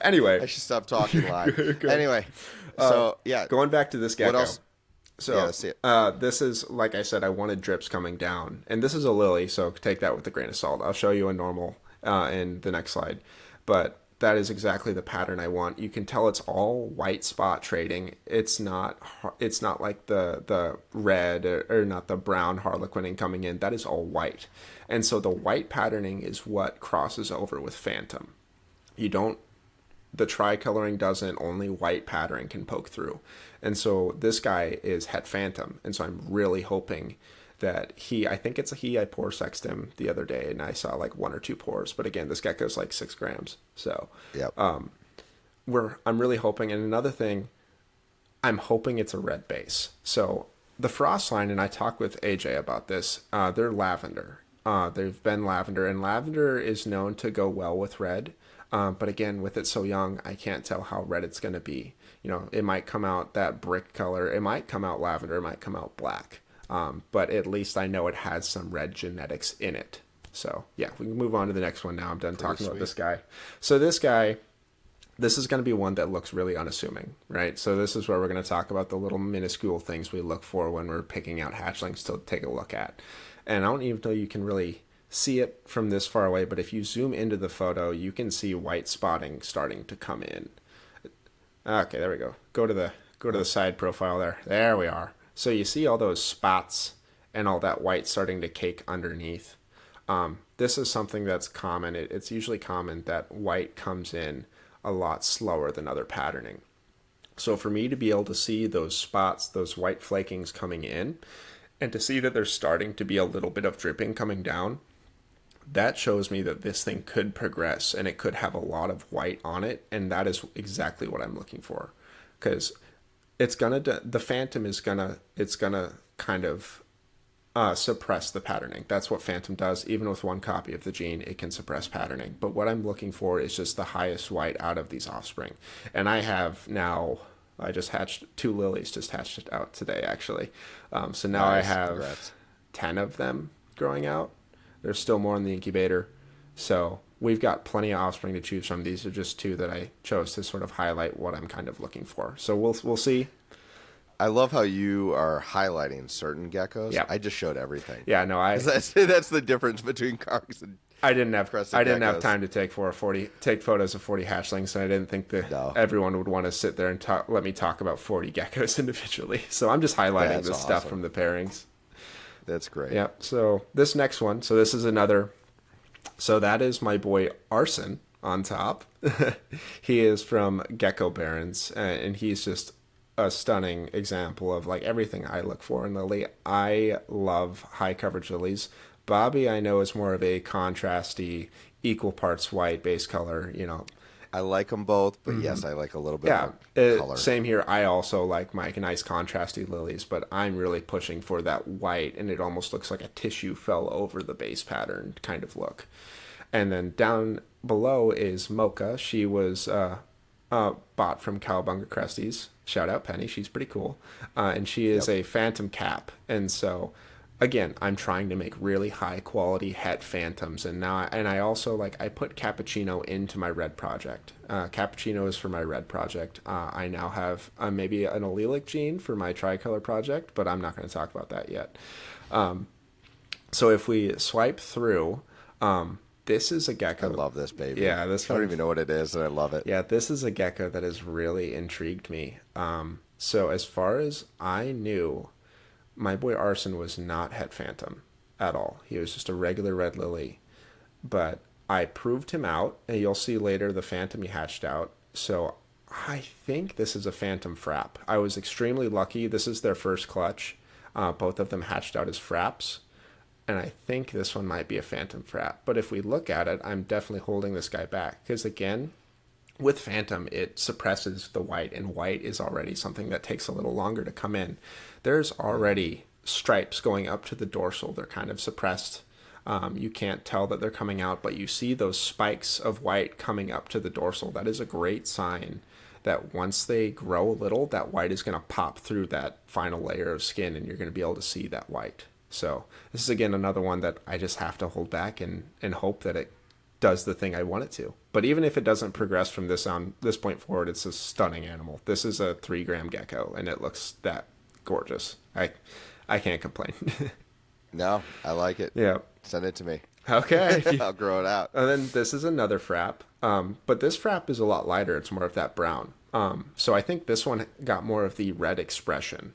Anyway. I should stop talking live. Anyway. So, going back to this gecko. What else? So, let's see it. This is, like I said, I wanted drips coming down. And this is a lily, so take that with a grain of salt. I'll show you a normal in the next slide. But that is exactly the pattern I want. You can tell it's all white spot trading. It's not like the red or not the brown harlequining coming in. That is all white. And so the white patterning is what crosses over with phantom. The tricoloring doesn't, only white patterning can poke through. And so this guy is het phantom. And so I'm really hoping that I think it's a he. I pour sexed him the other day and I saw like 1 or 2 pores. But again, this gecko's like 6 grams. So I'm really hoping. And another thing, I'm hoping it's a red base. So the frost line, and I talked with AJ about this, they're lavender. They've been lavender, and lavender is known to go well with red. But again, with it so young, I can't tell how red it's going to be. You know, it might come out that brick color. It might come out lavender. It might come out black. But at least I know it has some red genetics in it. So, yeah, we can move on to the next one now. I'm done talking about this guy. So this guy, this is going to be one that looks really unassuming, right? So this is where we're going to talk about the little minuscule things we look for when we're picking out hatchlings to take a look at. And I don't even know you can really see it from this far away, but if you zoom into the photo, you can see white spotting starting to come in. Okay, there we go. go to the side profile there. There we are. So you see all those spots and all that white starting to cake underneath. This is something that's common. It's usually common that white comes in a lot slower than other patterning. So for me to be able to see those spots, those white flakings coming in, and to see that there's starting to be a little bit of dripping coming down, that shows me that this thing could progress and it could have a lot of white on it. And that is exactly what I'm looking for, because the Phantom is gonna kind of suppress the patterning. That's what Phantom does. Even with one copy of the gene, it can suppress patterning. But what I'm looking for is just the highest white out of these offspring. And I just hatched 2 lilies, just hatched it out today, actually. So now nice. I have Congrats. 10 of them growing out. There's still more in the incubator. So we've got plenty of offspring to choose from. These are just 2 that I chose to sort of highlight what I'm kind of looking for. So we'll see. I love how you are highlighting certain geckos. Yep. I just showed everything. Yeah, no, that's the difference between Karks and I didn't have geckos. Time to take photos of 40 hatchlings, and I didn't think everyone would want to sit there and let me talk about 40 geckos individually. So I'm just highlighting the stuff from the pairings. That's great. Yep. So this next one, this is another. So that is my boy Arson on top. He is from Gecko Barons, and he's just a stunning example of like everything I look for in lily. I love high coverage lilies. Bobby, I know, is more of a contrasty, equal parts white base color. I like them both, but yes, I like a little bit more color. Same here. I also like my nice contrasty lilies, but I'm really pushing for that white, and it almost looks like a tissue fell over the base pattern kind of look. And then down below is Mocha. She was bought from Cowabunga Cresties. Shout out Penny, she's pretty cool. And she is a Phantom cap. And so, again, I'm trying to make really high quality het Phantoms. And I also I put Cappuccino into my red project. Cappuccino is for my red project. I now have maybe an allelic gene for my Tricolor project, but I'm not going to talk about that yet. So if we swipe through, this is a gecko. I love this baby. Yeah, I don't even know what it is, and I love it. Yeah, this is a gecko that has really intrigued me. So as far as I knew, my boy Arson was not het Phantom at all. He was just a regular red lily. But I proved him out, and you'll see later the Phantom he hatched out. So I think this is a Phantom frap. I was extremely lucky. This is their first clutch. Both of them hatched out as fraps. And I think this one might be a Phantom frap. But if we look at it, I'm definitely holding this guy back. Because again, with Phantom, it suppresses the white. And white is already something that takes a little longer to come in. There's already stripes going up to the dorsal. They're kind of suppressed. You can't tell that they're coming out. But you see those spikes of white coming up to the dorsal. That is a great sign that once they grow a little, that white is going to pop through that final layer of skin. And you're going to be able to see that white. So this is, again, another one that I just have to hold back and hope that it does the thing I want it to. But even if it doesn't progress from this point forward, it's a stunning animal. This is a 3-gram gecko, and it looks that gorgeous. I can't complain. No, I like it. Yeah. Send it to me. Okay. I'll grow it out. And then this is another frap. But this frap is a lot lighter. It's more of that brown. So I think this one got more of the red expression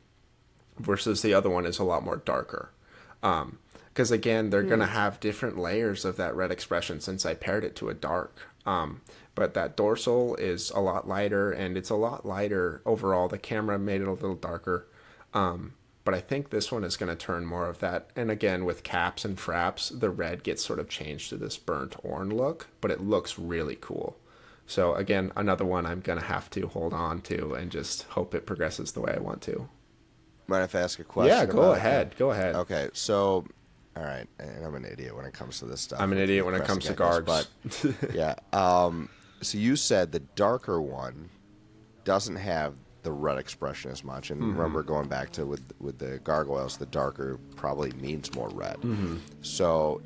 versus the other one is a lot more darker. Because again, they're going to have different layers of that red expression since I paired it to a dark. But that dorsal is a lot lighter, and it's a lot lighter overall. The camera made it a little darker. But I think this one is going to turn more of that. And again, with caps and fraps, the red gets sort of changed to this burnt orange look, but it looks really cool. So again, another one I'm going to have to hold on to and just hope it progresses the way I want to. Mind if I ask a question? Yeah, go ahead. Go ahead. Okay, so, all right, and I'm an idiot when it comes to this stuff. I'm an idiot when it comes to Gargs. But, yeah. So you said the darker one doesn't have the red expression as much. And remember, going back to with the gargoyles, the darker probably means more red. So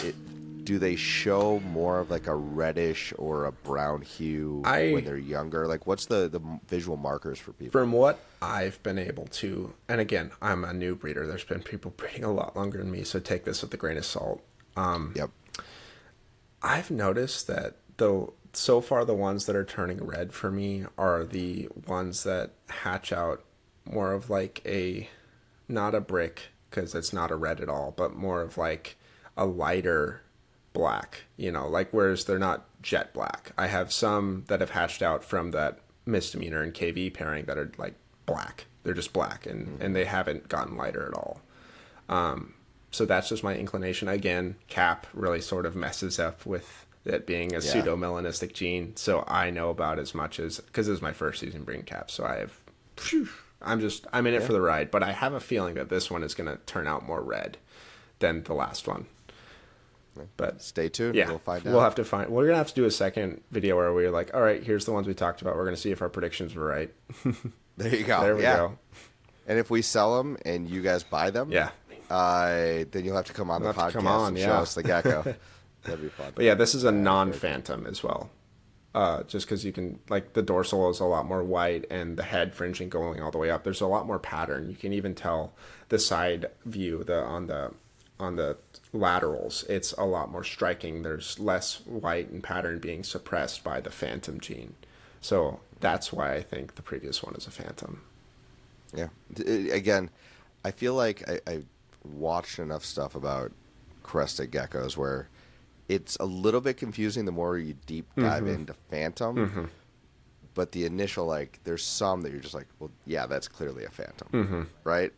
do they show more of like a reddish or a brown hue when they're younger? Like, what's the visual markers for people? From what I've been able to, and again, I'm a new breeder. There's been people breeding a lot longer than me, so take this with a grain of salt. Yep. I've noticed that though so far the ones that are turning red for me are the ones that hatch out more of like not a brick, because it's not a red at all, but more of like a lighter black, like, whereas they're not jet black. I have some that have hatched out from that misdemeanor and KV pairing that are like black. They're just black, and they haven't gotten lighter at all. So that's just my inclination. Again, cap really sort of messes up with it being a pseudo-melanistic gene. So I know about as much as, because this is my first season breeding cap. So I'm in it for the ride, but I have a feeling that this one is going to turn out more red than the last one. But stay tuned. Yeah, we'll find out. We're going to have to do a second video where we're like, all right, here's the ones we talked about. We're going to see if our predictions were right. There you go. There we go. And if we sell them and you guys buy them, then you'll have to come on the podcast and show us the gecko. That'd be fun. But yeah, this is a non-phantom as well. Just because you can, like, the dorsal is a lot more white and the head fringing going all the way up. There's a lot more pattern. You can even tell the side view on the laterals. It's a lot more striking. There's less white and pattern being suppressed by the phantom gene. So that's why I think the previous one is a phantom. Yeah. Again, I feel like I watched enough stuff about crested geckos where it's a little bit confusing the more you deep dive into phantom. But the initial, like, there's some that you're just like, well, yeah, that's clearly a phantom, right?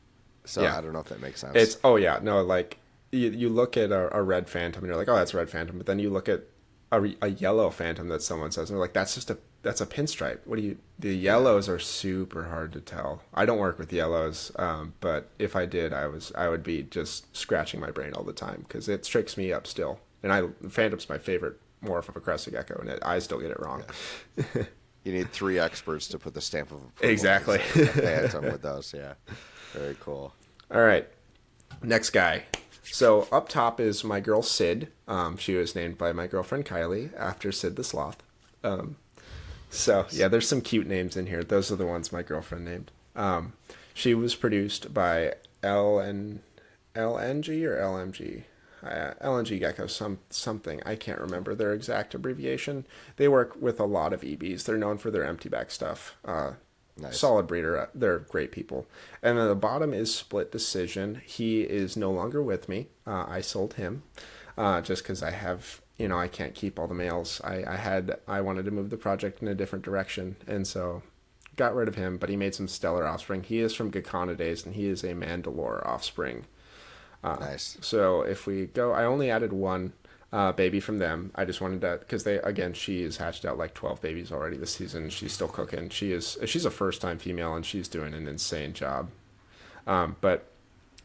So I don't know if that makes sense. Like, you look at a red phantom and you're like, oh, that's a red phantom. But then you look at a yellow phantom that someone says, and they're like, that's a pinstripe. The yellows are super hard to tell. I don't work with yellows, but if I did, I would be just scratching my brain all the time because it tricks me up still. And phantom's my favorite morph of a crested gecko, and I still get it wrong. Yeah. You need 3 experts to put the stamp of approval. Exactly. Phantom with those, yeah. Very cool. All right, next guy. So up top is my girl Sid. She was named by my girlfriend Kylie after Sid the Sloth. There's some cute names in here. Those are the ones my girlfriend named. She was produced by LNG or LMG. LNG Gecko, something. I can't remember their exact abbreviation. They work with a lot of EBs. They're known for their empty back stuff. Nice. Solid breeder. They're great people. And then the bottom is Split Decision. He is no longer with me. I sold him just because I have, I can't keep all the males. I wanted to move the project in a different direction, and so got rid of him. But he made some stellar offspring. He is from Geckonidays, and he is a Mandalore offspring. Nice. So if we go, I only added one baby from them. I just wanted to, because she has hatched out like 12 babies already this season. She's still cooking. She's a first-time female, and she's doing an insane job. But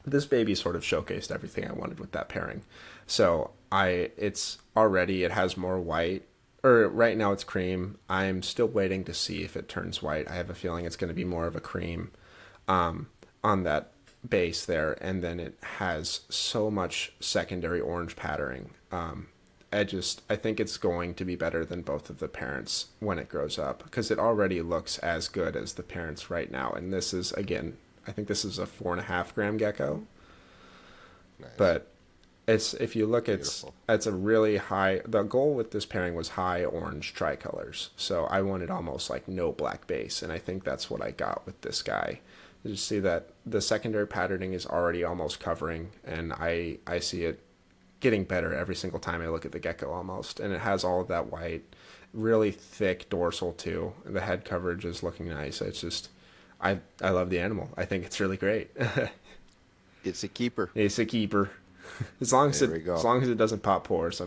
this baby sort of showcased everything I wanted with that pairing. So it has more white, or right now it's cream. I'm still waiting to see if it turns white. I have a feeling it's going to be more of a cream on that base there, and then it has so much secondary orange patterning. I think it's going to be better than both of the parents when it grows up, because it already looks as good as the parents right now. And this is, again, I think this is a 4.5 gram gecko. Nice. But if you look, it's a really high. The goal with this pairing was high orange tricolors, so I wanted almost like no black base, and I think that's what I got with this guy. You see that the secondary patterning is already almost covering, and I see it getting better every single time I look at the gecko almost. And it has all of that white, really thick dorsal too. The head coverage is looking nice. It's just, I love the animal. I think it's really great. It's a keeper. It's a keeper. As long as it doesn't pop pores,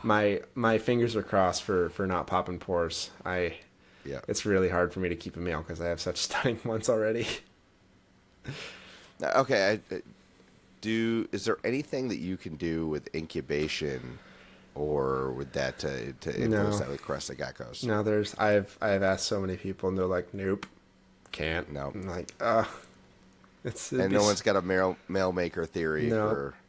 my fingers are crossed for not popping pores. Yeah. It's really hard for me to keep a male because I have such stunning ones already. Okay, is there anything that you can do with incubation or with that to influence that with crested geckos? No, I've asked so many people and they're like, nope, can't. No. I'm like, no one's got a male maker theory.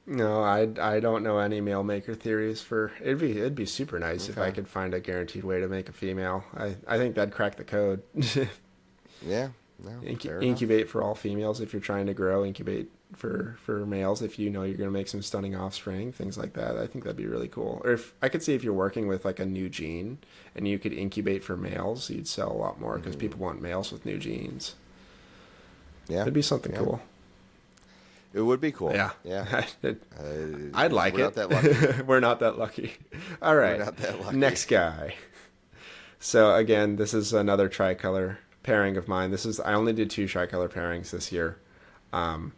No, I don't know any male maker theories for. It'd be super nice if I could find a guaranteed way to make a female. I think that'd crack the code. Yeah. No, fair enough. Incubate for all females if you're trying to grow. Incubate for males if you know you're going to make some stunning offspring, things like that. I think that'd be really cool. Or if I could see if you're working with like a new gene and you could incubate for males, you'd sell a lot more because people want males with new genes. Yeah, it'd be something cool. It would be cool. Yeah. I'd like we're it. Not that lucky. We're not that lucky. All right. We're not that lucky. Next guy. So again, this is another tricolor pairing of mine. I only did 2 tricolor pairings this year. Well,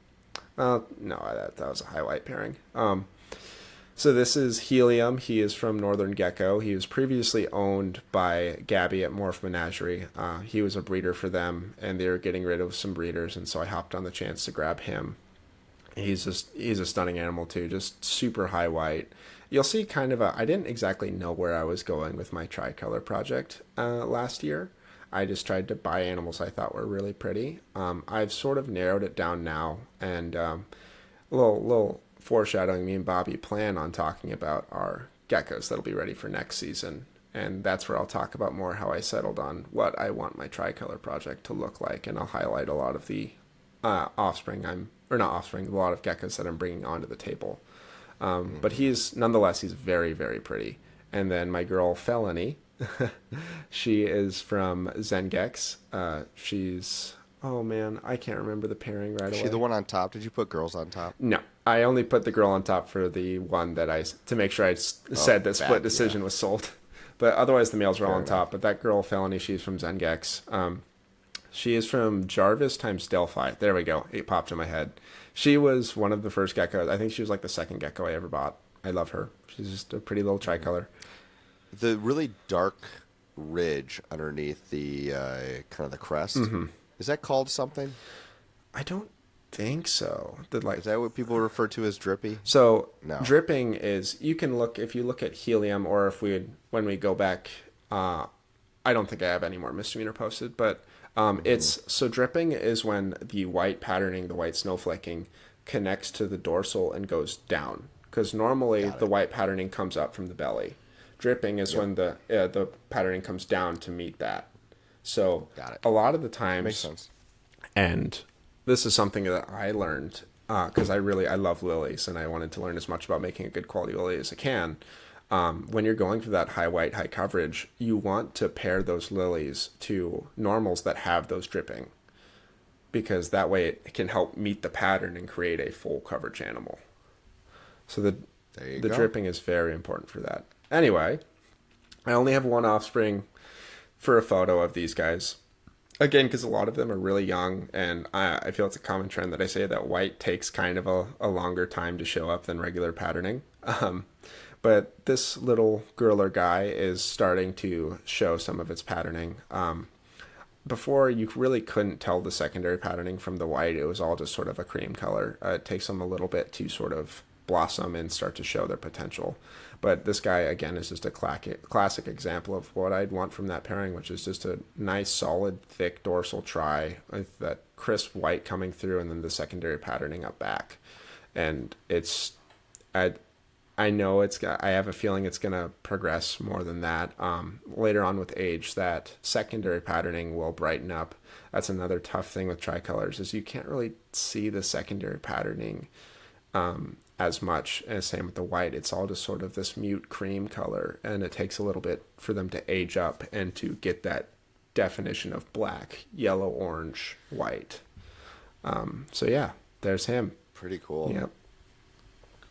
no, that was a highlight pairing. So this is Helium. He is from Northern Gecko. He was previously owned by Gabby at Morph Menagerie. He was a breeder for them, and they were getting rid of some breeders, and so I hopped on the chance to grab him. He's a stunning animal too, just super high white. You'll see I didn't exactly know where I was going with my tricolor project last year. I just tried to buy animals I thought were really pretty. I've sort of narrowed it down now, and a little foreshadowing, me and Bobby plan on talking about our geckos that'll be ready for next season. And that's where I'll talk about more how I settled on what I want my tricolor project to look like, and I'll highlight a lot of the a lot of geckos that I'm bringing onto the table. But nonetheless, he's very, very pretty. And then my girl Felony, she is from Zengex. She's, oh man, I can't remember the pairing right away. Is she the one on top? Did you put girls on top? No, I only put the girl on top for the one to make sure I said that Split Decision was sold. But otherwise, the males were all on top. But that girl Felony, she's from Zengex. She is from Jarvis times Delphi. There we go. It popped in my head. She was one of the first geckos. I think she was like the second gecko I ever bought. I love her. She's just a pretty little tricolor. The really dark ridge underneath the kind of the crest, is that called something? I don't think so. Is that what people refer to as drippy? So no. Dripping is, if you look at Helium, or when we go back, I don't think I have any more misdemeanor posted, but dripping is when the white patterning, the white snowflaking connects to the dorsal and goes down. Because normally the white patterning comes up from the belly. Dripping is when the patterning comes down to meet that. So a lot of the times, makes sense. And this is something that I learned because I love lilies, and I wanted to learn as much about making a good quality lily as I can. When you're going for that high white, high coverage, you want to pair those lilies to normals that have those dripping, because that way it can help meet the pattern and create a full coverage animal. So the dripping is very important for that. Anyway, I only have 1 offspring for a photo of these guys. Again, because a lot of them are really young, and I feel it's a common trend that I say that white takes kind of a longer time to show up than regular patterning. But this little girler guy is starting to show some of its patterning. Before, you really couldn't tell the secondary patterning from the white. It was all just sort of a cream color. It takes them a little bit to sort of blossom and start to show their potential. But this guy, again, is just a classic example of what I'd want from that pairing, which is just a nice, solid, thick dorsal tri with that crisp white coming through, and then the secondary patterning up back. And I know I have a feeling it's going to progress more than that. Later on with age, that secondary patterning will brighten up. That's another tough thing with tricolors, is you can't really see the secondary patterning as much. And same with the white. It's all just sort of this mute cream color, and it takes a little bit for them to age up and to get that definition of black, yellow, orange, white. So yeah, there's him. Pretty cool. Yep.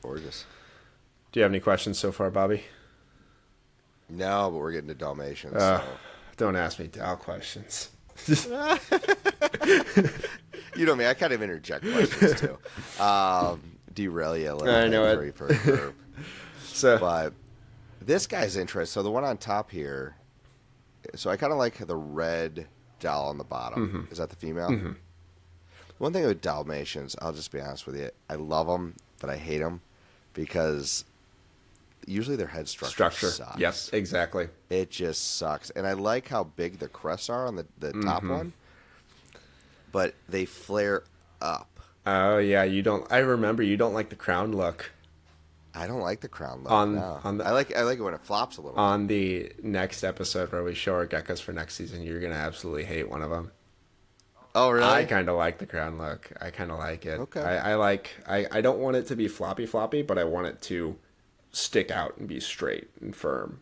Gorgeous. Do you have any questions so far, Bobby? No, but we're getting to Dalmatians. So. Don't ask me Dal questions. You know me, I kind of interject questions too. Derail you a little. I know it. But this guy's interesting. So the one on top here, so I kind of like the red doll on the bottom. Mm-hmm. Is that the female? Mm-hmm. One thing with Dalmatians, I'll just be honest with you, I love them, but I hate them because usually their head structure sucks. Yep, exactly. It just sucks. And I like how big the crests are on the top one, but they flare up. Oh, yeah, I remember you don't like the crown look. I don't like the crown look. I like it when it flops a little. On the next episode where we show our geckos for next season, you're going to absolutely hate one of them. Oh, really? I kind of like the crown look. I kind of like it. Okay. I don't want it to be floppy, but I want it to stick out and be straight and firm.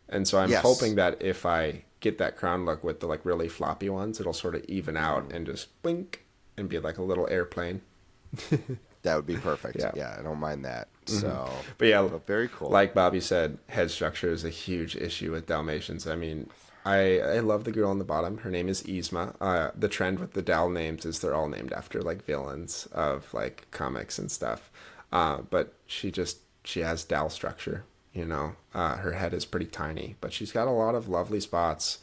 And so I'm Yes. hoping that if I get that crown look with the like really floppy ones, it'll sort of even out and just blink and be like a little airplane. That would be perfect. Yeah. Yeah, I don't mind that. So, But yeah, very cool. like Bobby said, head structure is a huge issue with Dalmatians. I mean, I love the girl on the bottom. Her name is Yzma. The trend with the Dal names is they're all named after like villains of like comics and stuff. But she has Dal structure. You know, her head is pretty tiny, but she's got a lot of lovely spots.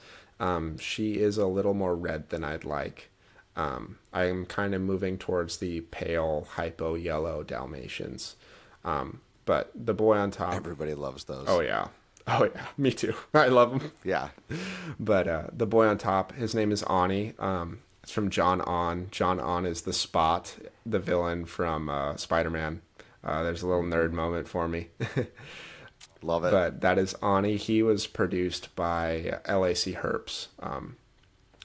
She is a little more red than I'd like. I'm kind of moving towards the pale hypo yellow Dalmatians. But the boy on top. Everybody loves those. Oh yeah. Oh yeah. Me too. I love them. Yeah. But the boy on top, his name is Ani. It's from Jon On. Jon On is the Spot, the villain from Spider-Man. There's a little nerd moment for me. Love it. But that is Ani. He was produced by LAC Herps.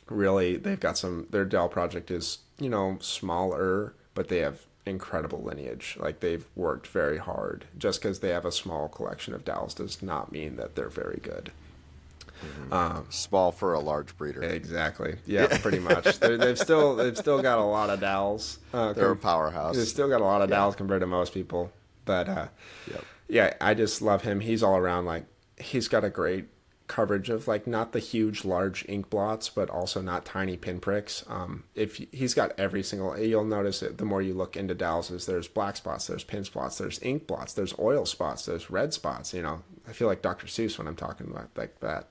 Really, they've got their Dell project is, smaller, but they have incredible lineage. Like, they've worked very hard. Just because they have a small collection of Dells does not mean that they're very good. Small for a large breeder. Exactly. Yeah, pretty much. They've still got a lot of Dells. They're a powerhouse. They've still got a lot of Dells compared to most people. But yeah, I just love him. He's all around, like, he's got a great coverage of, like, not the huge large ink blots, but also not tiny pinpricks. If he's got every single, you'll notice it the more you look into Dells, is there's black spots, there's pin spots, there's ink blots, there's oil spots, there's red spots. I feel like Dr. Seuss when I'm talking about like that.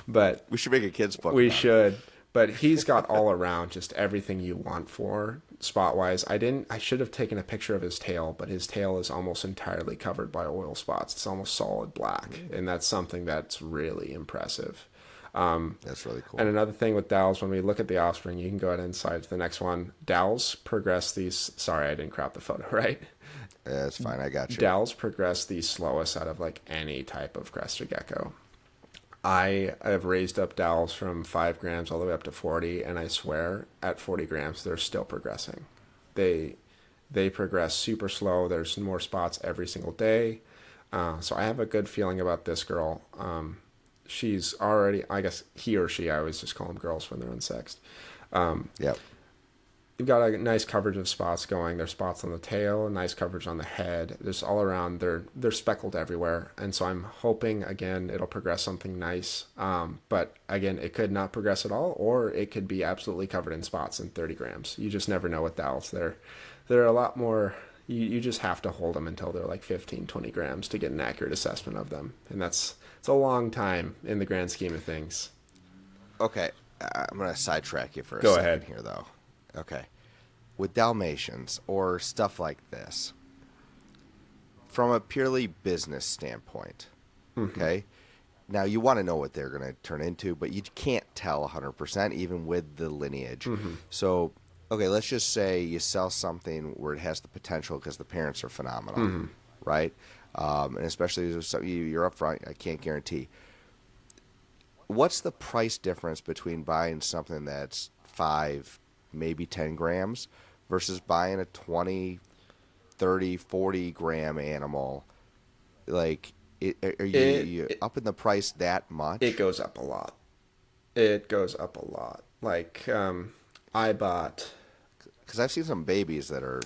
But we should make a kid's book. We should. But he's got all around just everything you want for spot wise. I should have taken a picture of his tail, but his tail is almost entirely covered by oil spots. It's almost solid black. And that's something that's really impressive. That's really cool. And another thing with Dowls, when we look at the offspring, you can go ahead and slide to the next one. Dowls progress these. Sorry, I didn't crop the photo, right? Yeah, it's fine. I got you. Dowls progress the slowest out of like any type of crested gecko. I have raised up dowels from 5 grams all the way up to 40, and I swear at 40 grams they're still progressing. They progress super slow. There's more spots every single day. So I have a good feeling about this girl. She's already, I guess he or she, I always just call them girls when they're unsexed. Yep. You've got a nice coverage of spots going. There's spots on the tail, nice coverage on the head. There's all around. They're speckled everywhere. And so I'm hoping, again, it'll progress something nice. But, again, it could not progress at all, or it could be absolutely covered in spots in 30 grams. You just never know with dowels. They're a lot more... You just have to hold them until they're like 15, 20 grams to get an accurate assessment of them. And it's a long time in the grand scheme of things. Okay. I'm going to sidetrack you for a Go second ahead. here, though. Okay. With Dalmatians or stuff like this, from a purely business standpoint, okay, now you want to know what they're going to turn into, but you can't tell 100% even with the lineage. So, okay, let's just say you sell something where it has the potential because the parents are phenomenal, right? And especially if you're upfront, I can't guarantee. What's the price difference between buying something that's 5, maybe 10 grams versus buying a 20, 30, 40 gram animal? Like, are you upping the price that much? It goes up a lot. It goes up a lot. Like, I bought... Because I've seen some babies that are,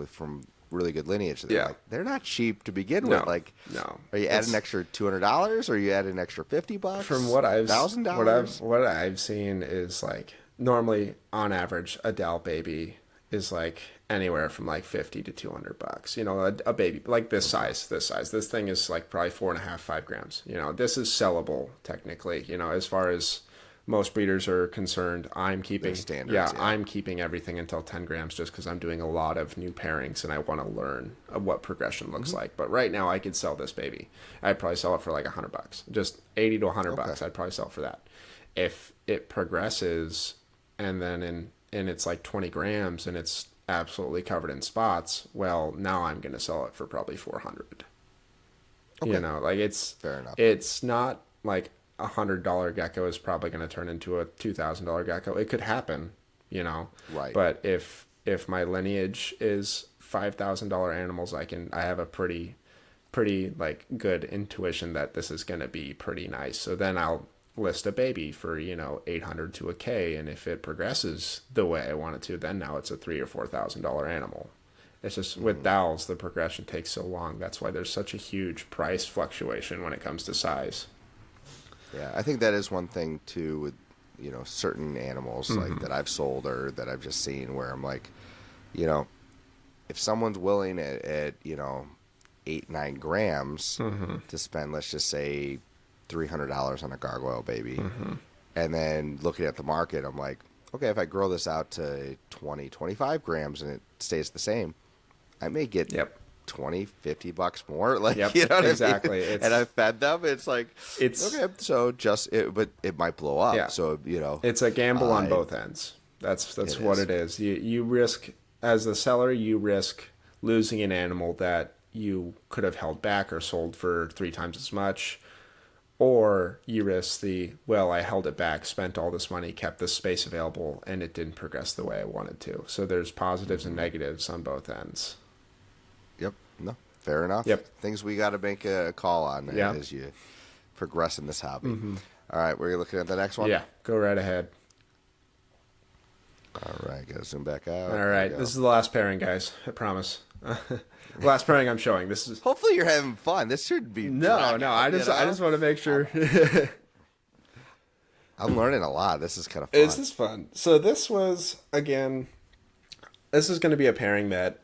from really good lineage. Yeah. They're not cheap to begin with. Like, no. Are you adding an extra $200 or are you adding an extra $50? From what I've $1,000? what I've seen is like normally on average a Dal baby is like anywhere from like $50 to $200. A baby like this size. This thing is like probably 4.5, 5 grams. This is sellable technically. As far as most breeders are concerned, I'm keeping standards, I'm keeping everything until 10 grams just because I'm doing a lot of new pairings and I want to learn what progression looks like. But right now I could sell this baby. I'd probably sell it for like $100, just $80 to $100. I'd probably sell it for that. If it progresses and then and it's like 20 grams and it's absolutely covered in spots, well, now I'm going to sell it for probably $400. Okay. Like it's fair enough. It's not like $100 gecko is probably going to turn into a $2,000 gecko. It could happen, Right. But if my lineage is $5,000 animals, I have a pretty like good intuition that this is going to be pretty nice. So then I'll list a baby for 800 to a K, and if it progresses the way I want it to, then now it's a $3,000 or $4,000 animal. It's just with dowels, the progression takes so long. That's why there's such a huge price fluctuation when it comes to size. Yeah, I think that is one thing too with certain animals like that I've sold or that I've just seen where I'm like, if someone's willing at 8-9 grams to spend, let's just say $300 on a gargoyle baby, and then looking at the market, I'm like, okay, if I grow this out to 20-25 grams and it stays the same, I may get $20-$50 more, like exactly. I mean? And I fed them. It's like okay, so but it might blow up. Yeah. So it's a gamble on both ends. That's what it is. You risk, as the seller, you risk losing an animal that you could have held back or sold for 3 times as much, or you risk I held it back, spent all this money, kept this space available, and it didn't progress the way I wanted to. So there's positives and negatives on both ends. Yep. No, fair enough. Yep. Things we got to make a call on as you progress in this hobby. All right, we're looking at the next one? Yeah, go right ahead. All right, got to zoom back out. All right, this is the last pairing, guys. I promise. Last pairing I'm showing. This is. Hopefully you're having fun. This should be. No. I just want to make sure. I'm learning a lot. This is kind of fun. This is fun. So this was this is going to be a pairing that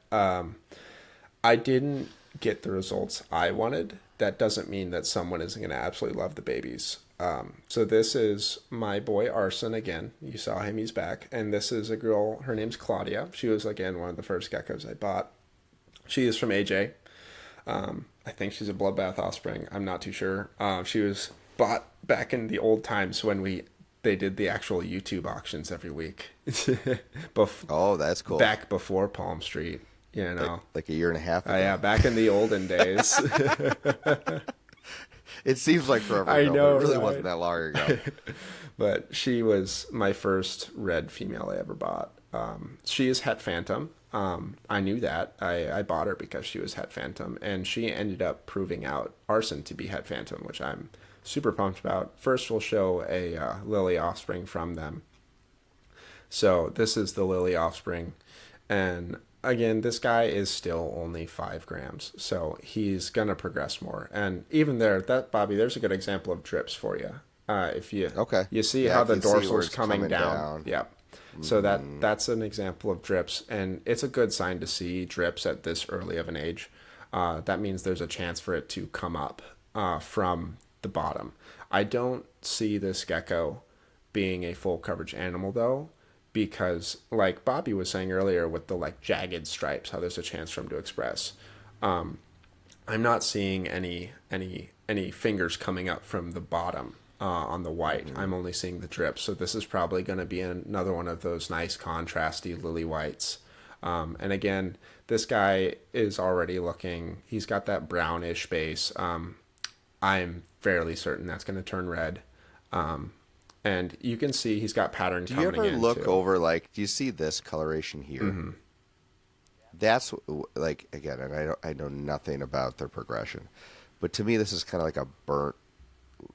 I didn't get the results I wanted. That doesn't mean that someone isn't going to absolutely love the babies. So this is my boy Arson again. You saw him, he's back. And this is a girl, her name's Claudia. She was, again, one of the first geckos I bought. She is from AJ. I think she's a Bloodbath offspring. I'm not too sure. She was bought back in the old times when they did the actual YouTube auctions every week. Oh, that's cool. Back before Palm Street, Like a year and a half ago. Yeah, back in the olden days. It seems like forever ago, I know, but it really right? wasn't that long ago. But she was my first red female I ever bought. She is Het Phantom. I knew that. I bought her because she was Het Phantom, and she ended up proving out Arson to be Het Phantom, which I'm super pumped about. First, we'll show a Lily offspring from them. So this is the Lily offspring, and again, this guy is still only 5 grams, so he's gonna progress more. And even there, Bobby, there's a good example of drips for you. If you you see how the dorsal is coming down. Yep. So that's an example of drips, and it's a good sign to see drips at this early of an age. That means there's a chance for it to come up from the bottom. I don't see this gecko being a full coverage animal though, because like Bobby was saying earlier with the like jagged stripes, how there's a chance for him to express. I'm not seeing any fingers coming up from the bottom on the white. I'm only seeing the drip. So this is probably going to be another one of those nice contrasty lily whites. And again, this guy is already he's got that brownish base. I'm fairly certain that's going to turn red. And you can see he's got pattern coming in. Do you ever look over, do you see this coloration here? Mm-hmm. That's, again, and I know nothing about their progression, but to me this is kind of like a burnt,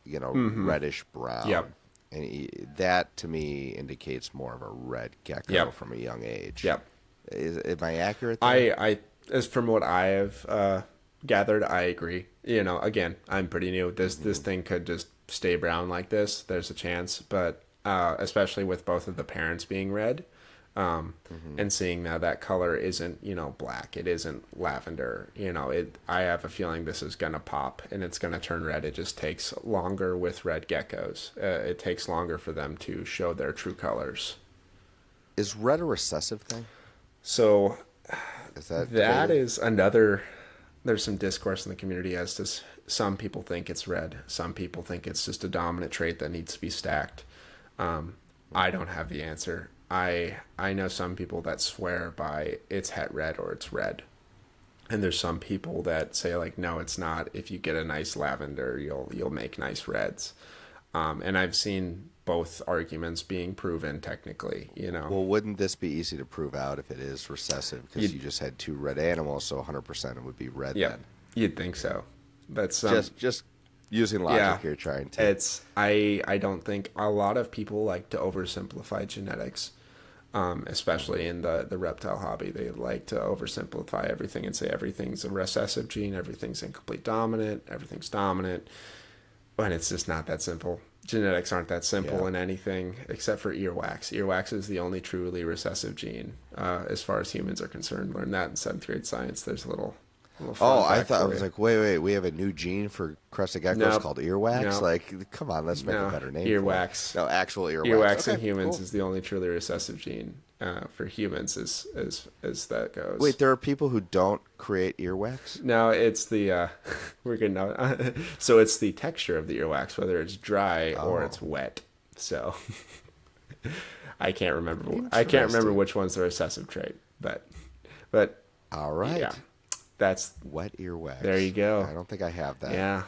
reddish brown. Yep. And that, to me, indicates more of a red gecko from a young age. Yep. Am I accurate there? As from what I have gathered, I agree. Again, I'm pretty new. This thing could just stay brown like this. There's a chance, but especially with both of the parents being red, and seeing now that color isn't black, it isn't lavender. I have a feeling this is gonna pop and it's gonna turn red. It just takes longer with red geckos. It takes longer for them to show their true colors. Is red a recessive thing? So that is another. There's some discourse in the community as to some people think it's red. Some people think it's just a dominant trait that needs to be stacked. I don't have the answer. I know some people that swear by it's het red or it's red. And there's some people that say no, it's not. If you get a nice lavender, you'll make nice reds. And I've seen both arguments being proven technically, Well, wouldn't this be easy to prove out if it is recessive? Because you just had two red animals, so 100% it would be red Yeah, then. you'd think so. But Just using logic here, trying to. I don't think a lot of people like to oversimplify genetics, especially in the reptile hobby. They like to oversimplify everything and say everything's a recessive gene, everything's incomplete dominant, everything's dominant, when it's just not that simple. Genetics aren't that simple in anything except for earwax. Earwax is the only truly recessive gene as far as humans are concerned. Learned that in 7th grade science. There's a little Oh, I thought I was like, wait, we have a new gene for crested geckos called earwax? Nope. Like, come on, let's make a better name. Earwax. No, actual earwax. Earwax in Okay, humans cool. is the only truly recessive gene for humans as that goes. Wait, there are people who don't create earwax? No, it's the we're good now. So it's the texture of the earwax, whether it's dry or it's wet. So I can't remember. I can't remember which one's the recessive trait, but All right. yeah, that's Wet earwax. There you go. I don't think I have that. yeah.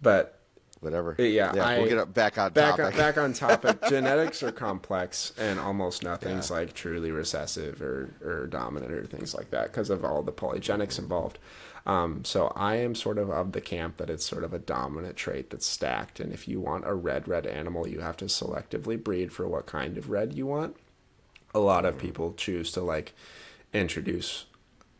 But Whatever. Yeah, we'll get back on topic. Back on topic. Genetics are complex, and almost nothing's like truly recessive or dominant or things like that because of all the polygenics involved. So I am sort of the camp that it's sort of a dominant trait that's stacked, and if you want a red animal, you have to selectively breed for what kind of red you want. A lot of people choose to like introduce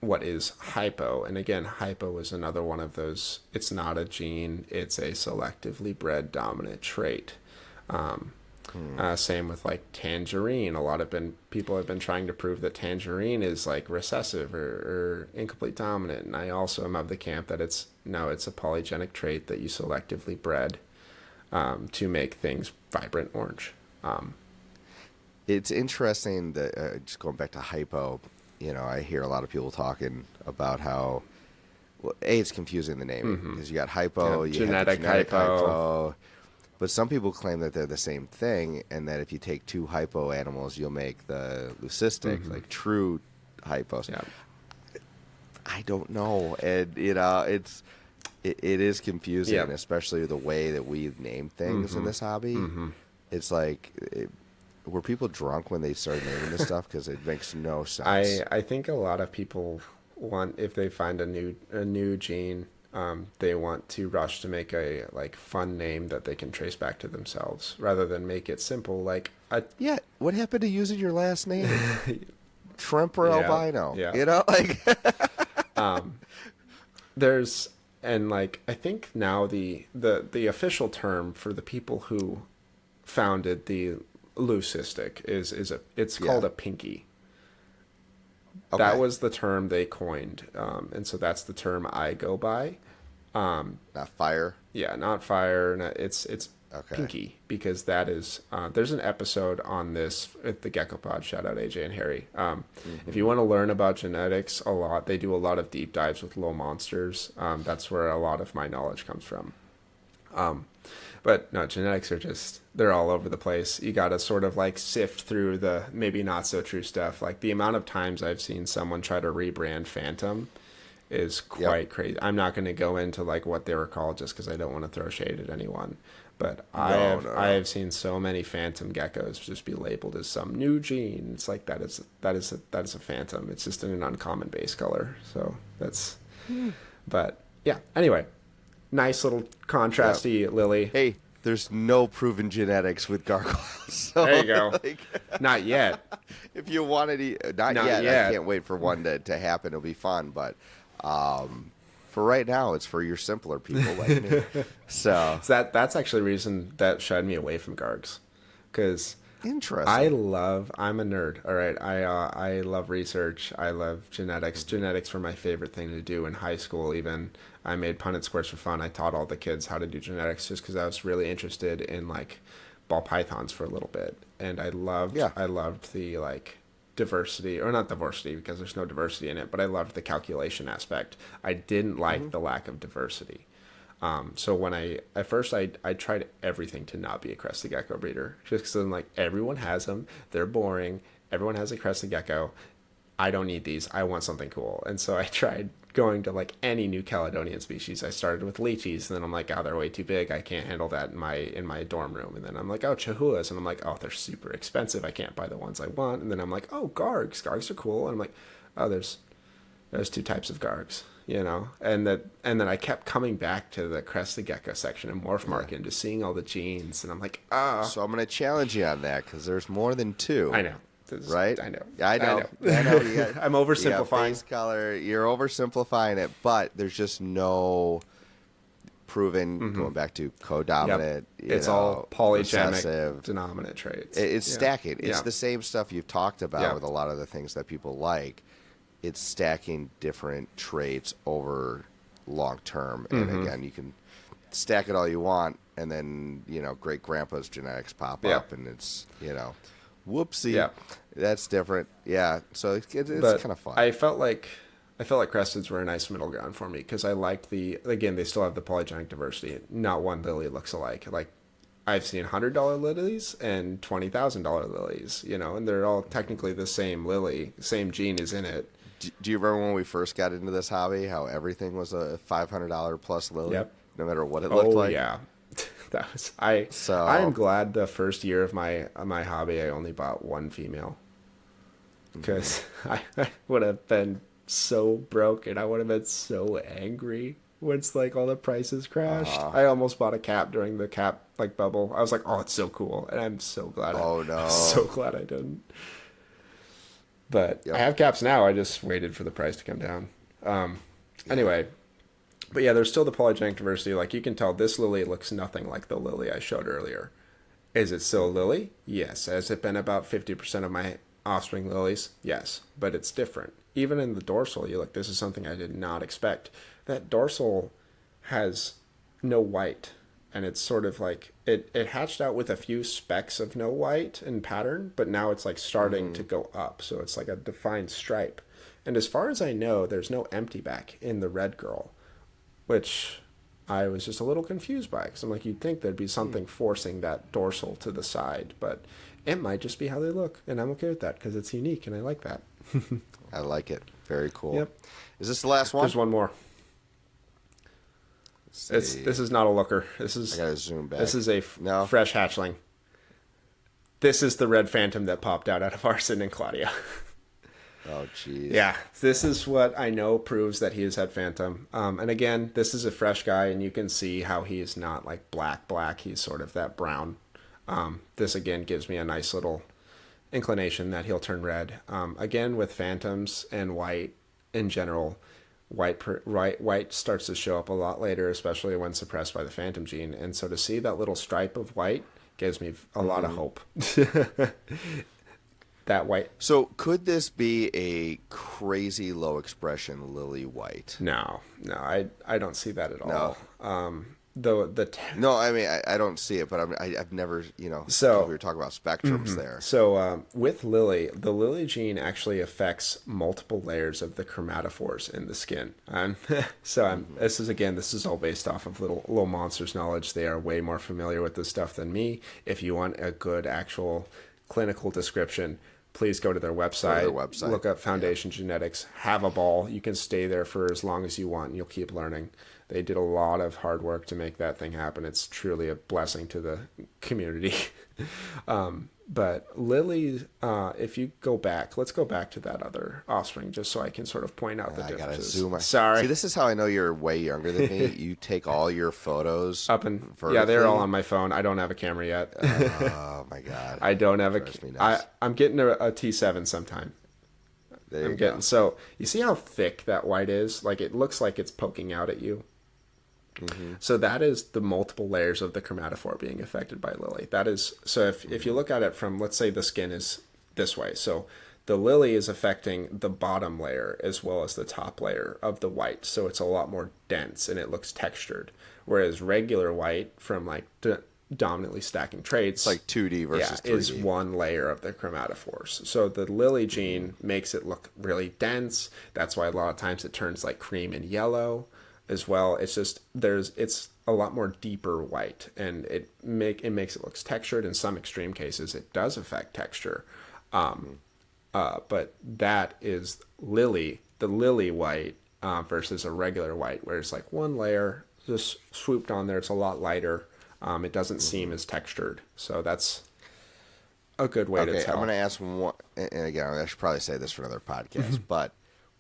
what is hypo, and again, hypo is another one of those. It's not a gene, it's a selectively bred dominant trait. Same with like tangerine. A lot of people have been trying to prove that tangerine is like recessive or incomplete dominant, and I also am of the camp that it's a polygenic trait that you selectively bred to make things vibrant orange. It's interesting that, just going back to hypo, I hear a lot of people talking about how, well, it's confusing the name because you got hypo, you have the genetic hypo, but some people claim that they're the same thing, and that if you take two hypo animals, you'll make the leucistic, like true hypos. Yeah. I don't know, and it is confusing, especially the way that we name things in this hobby. It's like. Were people drunk when they started naming this stuff? Because it makes no sense. I think a lot of people want, if they find a new gene, they want to rush to make a like fun name that they can trace back to themselves, rather than make it simple. Like what happened to using your last name? Shrimp or albino? Yeah. Like there's, and like I think now the official term for the people who founded the leucistic it's called a pinky. Okay. That was the term they coined, and so that's the term I go by. Not fire. Yeah, not fire. It's okay. Pinky, because that is there's an episode on this at the Gecko Pod. Shout out AJ and Harry. If you want to learn about genetics a lot, they do a lot of deep dives with low monsters. That's where a lot of my knowledge comes from. But no, genetics are they're all over the place. You got to sort of like sift through the maybe not so true stuff. Like the amount of times I've seen someone try to rebrand Phantom is quite crazy. I'm not going to go into like what they were called just because I don't want to throw shade at anyone. But I have seen so many Phantom geckos just be labeled as some new gene. It's like that is a Phantom. It's just in an uncommon base color. So that's. But yeah. Anyway. Nice little contrasty Lily. Hey, there's no proven genetics with gargoyles. So, there you go. Not yet. If you wanted to, not yet. I can't wait for one to happen. It'll be fun. But for right now, it's for your simpler people like me. So that's actually the reason that shied me away from gargs. Because interesting. I'm a nerd. All right. I love research. I love genetics. Genetics were my favorite thing to do in high school. Even I made Punnett squares for fun. I taught all the kids how to do genetics just because I was really interested in like ball pythons for a little bit, and I loved the like diversity, or not diversity because there's no diversity in it, but I loved the calculation aspect. I didn't like the lack of diversity. So when I tried everything to not be a crested gecko breeder, just because I'm like, everyone has them, they're boring, everyone has a crested gecko, I don't need these, I want something cool. And so I tried going to like any New Caledonian species. I started with lychees, and then I'm like, oh, they're way too big. I can't handle that in my dorm room. And then I'm like, oh, chihuahuas, and I'm like, oh, they're super expensive. I can't buy the ones I want. And then I'm like, oh, gargs. Gargs are cool. And I'm like, oh, there's 2 types of gargs, you know. And then I kept coming back to the Crested gecko section in Morph Market and just seeing all the genes, and I'm like, ah. So I'm gonna challenge you on that because there's more than 2. I know. Right? I know. I know. I'm oversimplifying. Face color. You're oversimplifying it, but there's just no proven, going back to codominant. Yep. It's all polygenic denominant traits. It's stacking. It's the same stuff you've talked about with a lot of the things that people like. It's stacking different traits over long term. And again, you can stack it all you want, and then, great grandpa's genetics pop up, and it's, whoopsie. Yeah. That's different. Yeah. So it's kind of fun. I felt like Cresteds were a nice middle ground for me because I liked again, they still have the polygenic diversity. Not one lily looks alike. Like, I've seen $100 lilies and $20,000 lilies, and they're all technically the same lily, same gene is in it. Do you remember when we first got into this hobby, how everything was a $500 plus lily, no matter what it looked like? Oh, yeah. I'm glad the first year of my hobby I only bought 1 female, because I would have been so broke and I would have been so angry once like all the prices crashed. I almost bought a cap during the cap like bubble. I was like, oh, it's so cool, and I'm so glad. I'm so glad I didn't. But I have caps now. I just waited for the price to come down. Anyway. But yeah, there's still the polygenic diversity. Like, you can tell this lily looks nothing like the lily I showed earlier. Is it still a lily? Yes. Has it been about 50% of my offspring lilies? Yes. But it's different. Even in the dorsal, you look, this is something I did not expect. That dorsal has no white. And it's sort of like, it hatched out with a few specks of no white in pattern, but now it's like starting to go up. So it's like a defined stripe. And as far as I know, there's no empty back in the red girl, which I was just a little confused by, because I'm like, you'd think there'd be something forcing that dorsal to the side, but it might just be how they look, and I'm okay with that because it's unique, and I like that. I like it. Very cool. Yep. Is this the last one? There's one more. This is not a looker. I gotta zoom back. This is a fresh hatchling. This is the red phantom that popped out of Arson and Claudia. Oh, jeez. Yeah, this is what I know proves that he has had phantom. And again, this is a fresh guy, and you can see how he is not like black. He's sort of that brown. This again gives me a nice little inclination that he'll turn red. Again, with phantoms and white in general, white starts to show up a lot later, especially when suppressed by the phantom gene. And so to see that little stripe of white gives me a lot of hope. That white. So could this be a crazy low expression lily white? No, I don't see that at all. No. No, I mean, I don't see it, but I've never, So we were talking about spectrums there. So with lily, the lily gene actually affects multiple layers of the chromatophores in the skin. This is all based off of little monsters knowledge. They are way more familiar with this stuff than me. If you want a good actual clinical description, please go to their website. Look up Foundation Genetics. Have a ball. You can stay there for as long as you want, and you'll keep learning. They did a lot of hard work to make that thing happen. It's truly a blessing to the community. But Lily, if you go back, let's go back to that other offspring just so I can sort of point out the differences. I gotta zoom. Sorry. See, this is how I know you're way younger than me. You take all your photos up and vertically. Yeah, they're all on my phone. I don't have a camera yet. Oh my god. I don't have I'm getting a T7 sometime. So you see how thick that white is? Like, it looks like it's poking out at you. Mm-hmm. So that is the multiple layers of the chromatophore being affected by lily. That is, so if you look at it from, let's say the skin is this way. So the lily is affecting the bottom layer as well as the top layer of the white. So it's a lot more dense and it looks textured. Whereas regular white from like dominantly stacking traits, it's like 2D versus 3D, is one layer of the chromatophores. So the lily gene makes it look really dense. That's why a lot of times it turns like cream and yellow as well. It's just it's a lot more deeper white, and it makes it looks textured. In some extreme cases, it does affect texture. But that is lily. The lily white versus a regular white, where it's like one layer just swooped on there. It's a lot lighter. It doesn't seem as textured. So that's a good way to tell. I'm going to ask one, and again, I should probably say this for another podcast, but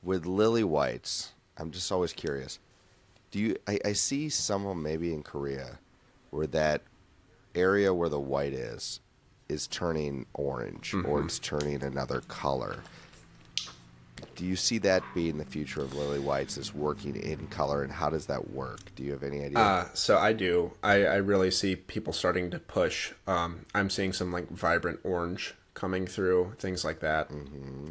with lily whites, I'm just always curious. I see some of them maybe in Korea where that area where the white is turning orange or it's turning another color. Do you see that being the future of lily whites, is working in color, and how does that work? Do you have any idea? So I do. I really see people starting to push. I'm seeing some like vibrant orange coming through, things like that.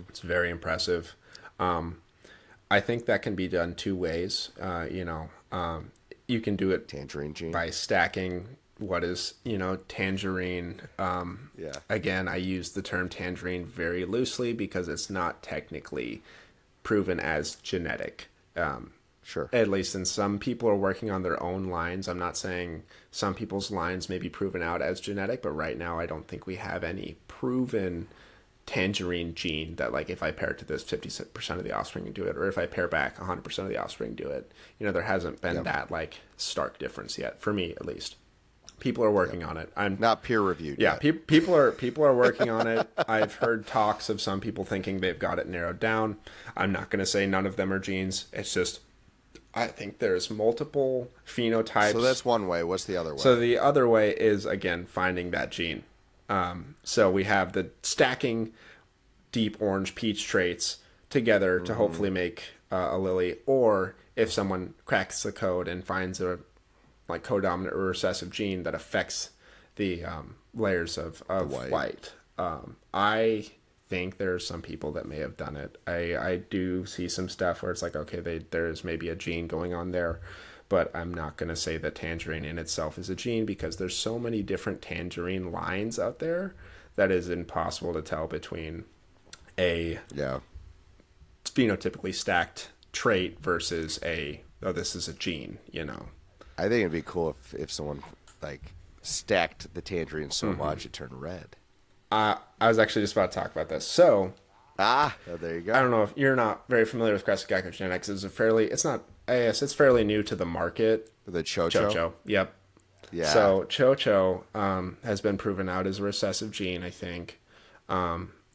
It's very impressive. I think that can be done two ways. You can do it Tangerine gene by stacking what is, tangerine. Again, I use the term tangerine very loosely because it's not technically proven as genetic. Sure. At least, and some people are working on their own lines. I'm not saying some people's lines may be proven out as genetic, but right now I don't think we have any proven tangerine gene that, like, if I pair it to this, 50% of the offspring can do it, or if I pair back 100% of the offspring do it. There hasn't been that like stark difference yet, for me at least. People are working on it. I'm not peer reviewed. Yeah, people are working on it. I've heard talks of some people thinking they've got it narrowed down. I'm not going to say none of them are genes. It's just, I think there's multiple phenotypes. So that's one way. What's the other way? So the other way is, again, finding that gene. So we have the stacking deep orange peach traits together to hopefully make a lily, or if someone cracks the code and finds a like codominant or recessive gene that affects the layers of white. I think there are some people that may have done it. I do see some stuff where it's like, okay, there's maybe a gene going on there, but I'm not going to say that tangerine in itself is a gene because there's so many different tangerine lines out there that is impossible to tell between a phenotypically stacked trait versus this is a gene, I think it'd be cool if someone like stacked the tangerine so much it turned red. I was actually just about to talk about this. So, there you go. I don't know if you're not very familiar with Crested Gecko genetics. It's fairly new to the market. The Chocho? Yep. Yeah. So Chocho has been proven out as a recessive gene, I think.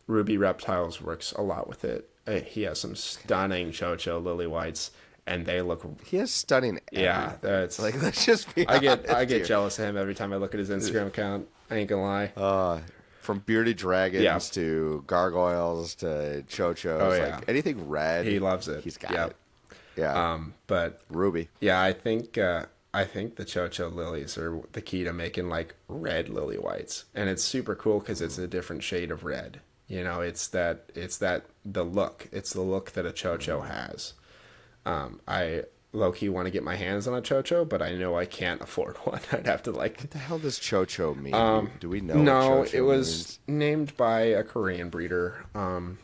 Ruby Reptiles works a lot with it. He has some stunning Chocho lily whites. And they look. He has stunning. Yeah, that's like, let's just be. I get jealous of him every time I look at his Instagram account. I ain't gonna lie. From bearded dragons to gargoyles to chochos, like anything red, he loves it. He's got it. Yeah. But Ruby. Yeah, I think the Chocho lilies are the key to making like red lily whites, and it's super cool because it's a different shade of red. It's the look. It's the look that a Chocho has. I low-key want to get my hands on a Chocho, but I know I can't afford one. I'd have to like... What the hell does Chocho mean? Do we know No, what Chocho it was means? named by a Korean breeder. I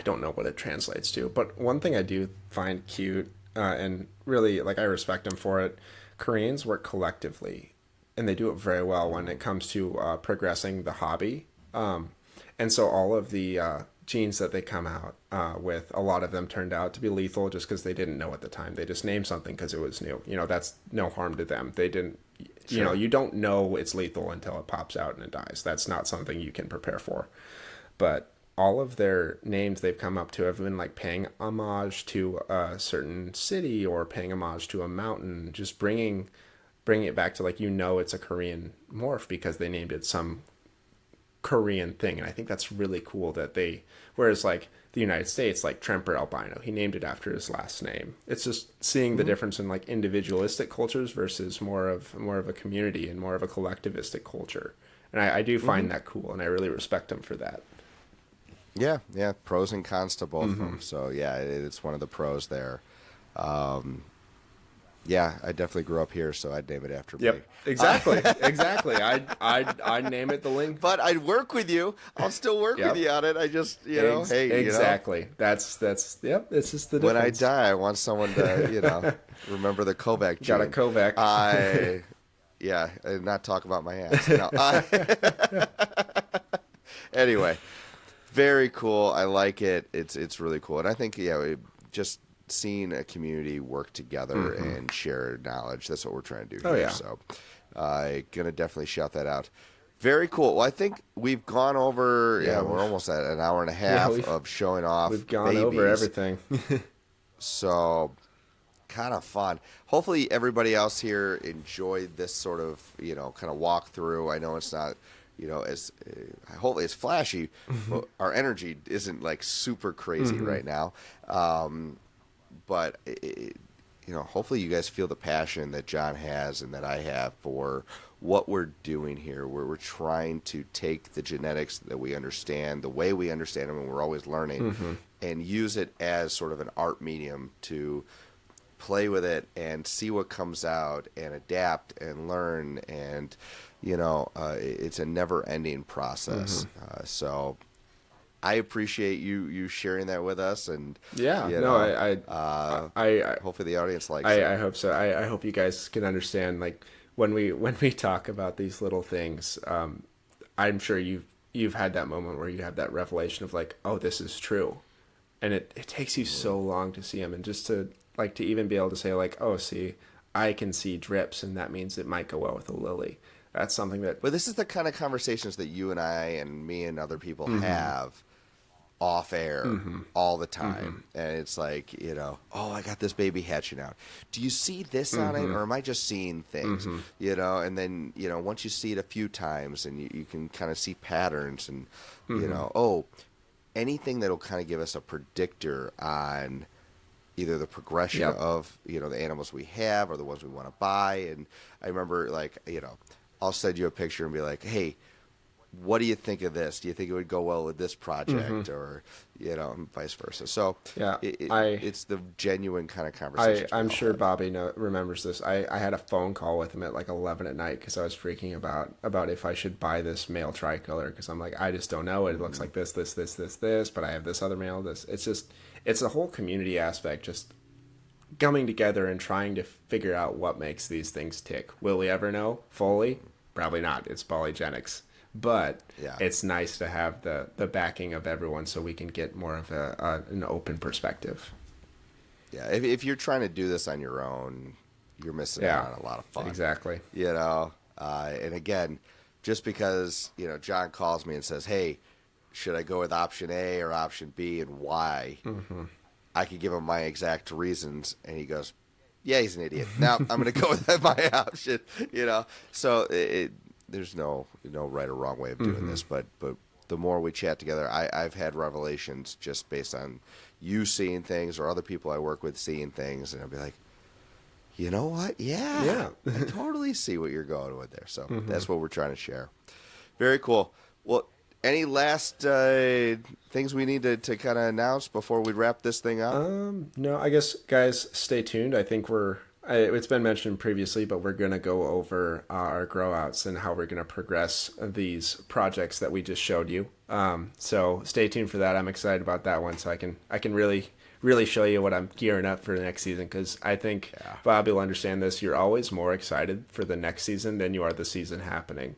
don't know what it translates to, but one thing I do find cute, and really, like, I respect them for it, Koreans work collectively, and they do it very well when it comes to progressing the hobby. And so all of the... genes that they come out with, a lot of them turned out to be lethal just because they didn't know at the time. They just named something because it was new. That's no harm to them. They didn't, you don't know it's lethal until it pops out and it dies. That's not something you can prepare for. But all of their names they've come up to have been like paying homage to a certain city or paying homage to a mountain, just bringing it back to like, it's a Korean morph because they named it some Korean thing. And I think that's really cool that whereas like the United States, like Tremper albino, he named it after his last name. It's just seeing the difference in like individualistic cultures versus more of a community and more of a collectivistic culture. And I do find that cool, and I really respect him for that. Yeah, pros and cons to both of them. So yeah, it's one of the pros there. Yeah, I definitely grew up here, so I'd name it after me. Yep, exactly. I'd name it the Link. But I'd work with you. I'll still work with you on it. I just, hey, exactly. That's it's just the difference. When I die, I want someone to, remember the Kovac gene. Got a Kovac. And not talk about my ass. No, anyway, very cool. I like it. It's really cool, and I think just seeing a community work together and share knowledge. That's what we're trying to do here. Oh, yeah. So gonna definitely shout that out. Very cool. Well, I think we've gone over. Yeah, we're almost at an hour and a half of showing off. We've gone babies. over everything. So kind of fun. Hopefully, everybody else here enjoyed this sort of kind of walkthrough. I know it's not as hopefully it's flashy. But our energy isn't like super crazy right now, but hopefully you guys feel the passion that Jon has and that I have for what we're doing here, where we're trying to take the genetics that we understand, the way we understand them, and we're always learning, and use it as sort of an art medium to play with it and see what comes out and adapt and learn. And, it's a never-ending process. So I appreciate you sharing that with us. And hopefully the audience likes it. I hope so. I hope you guys can understand, like, when we talk about these little things, I'm sure you've had that moment where you have that revelation of like, oh, this is true, and it takes you so long to see them, and just to even be able to say like, oh, see, I can see drips, and that means it might go well with a lily. That's something that. But this is the kind of conversations that you and I and me and other people have off air all the time. And it's like, oh, I got this baby hatching out. Do you see this on it, or am I just seeing things? And then, once you see it a few times and you can kind of see patterns and, anything that'll kind of give us a predictor on either the progression of, the animals we have or the ones we want to buy. And I remember, like, I'll send you a picture and be like, hey, what do you think of this? Do you think it would go well with this project, or vice versa? So it's the genuine kind of conversation. I'm sure Bobby remembers this. I had a phone call with him at like 11 at night because I was freaking about if I should buy this male tricolor, because I'm like, I just don't know. It looks like this, but I have this other male. It's a whole community aspect, just coming together and trying to figure out what makes these things tick. Will we ever know fully? Probably not. It's polygenics. But it's nice to have the backing of everyone so we can get more of an open perspective. Yeah, if you're trying to do this on your own, you're missing out on a lot of fun. Exactly. And again, just because, Jon calls me and says, hey, should I go with option A or option B and why? I could give him my exact reasons, and he goes, yeah, he's an idiot. Now I'm going to go with my option, So there's no right or wrong way of doing this, but the more we chat together, I've had revelations just based on you seeing things or other people I work with seeing things, and I'll be like, you know what? Yeah. I totally see what you're going with there. So that's what we're trying to share. Very cool. Well, any last things we need to kind of announce before we wrap this thing up? No, I guess, guys, stay tuned. I think it's been mentioned previously, but we're going to go over our grow outs and how we're going to progress these projects that we just showed you. So stay tuned for that. I'm excited about that one, so I can really show you what I'm gearing up for the next season, because I think Bobby will understand this. You're always more excited for the next season than you are the season happening,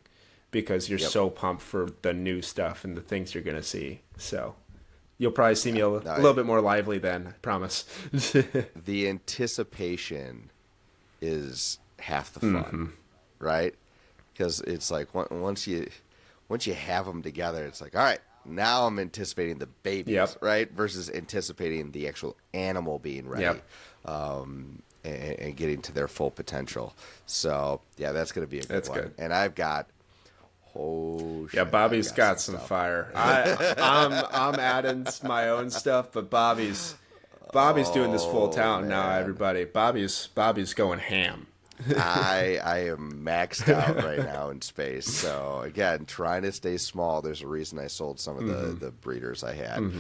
because you're so pumped for the new stuff and the things you're going to see. So you'll probably see me a little bit more lively then, I promise. The anticipation is half the fun, right? Because it's like once you have them together, it's like, all right, now I'm anticipating the babies, right? Versus anticipating the actual animal being ready and getting to their full potential. So, that's going to be a good one. Good. And I've got... Oh, shit. Yeah, Bobby's got some fire. I'm adding my own stuff, but Bobby's doing this full town now. Everybody, Bobby's going ham. I am maxed out right now in space. So again, trying to stay small. There's a reason I sold some of the breeders I had,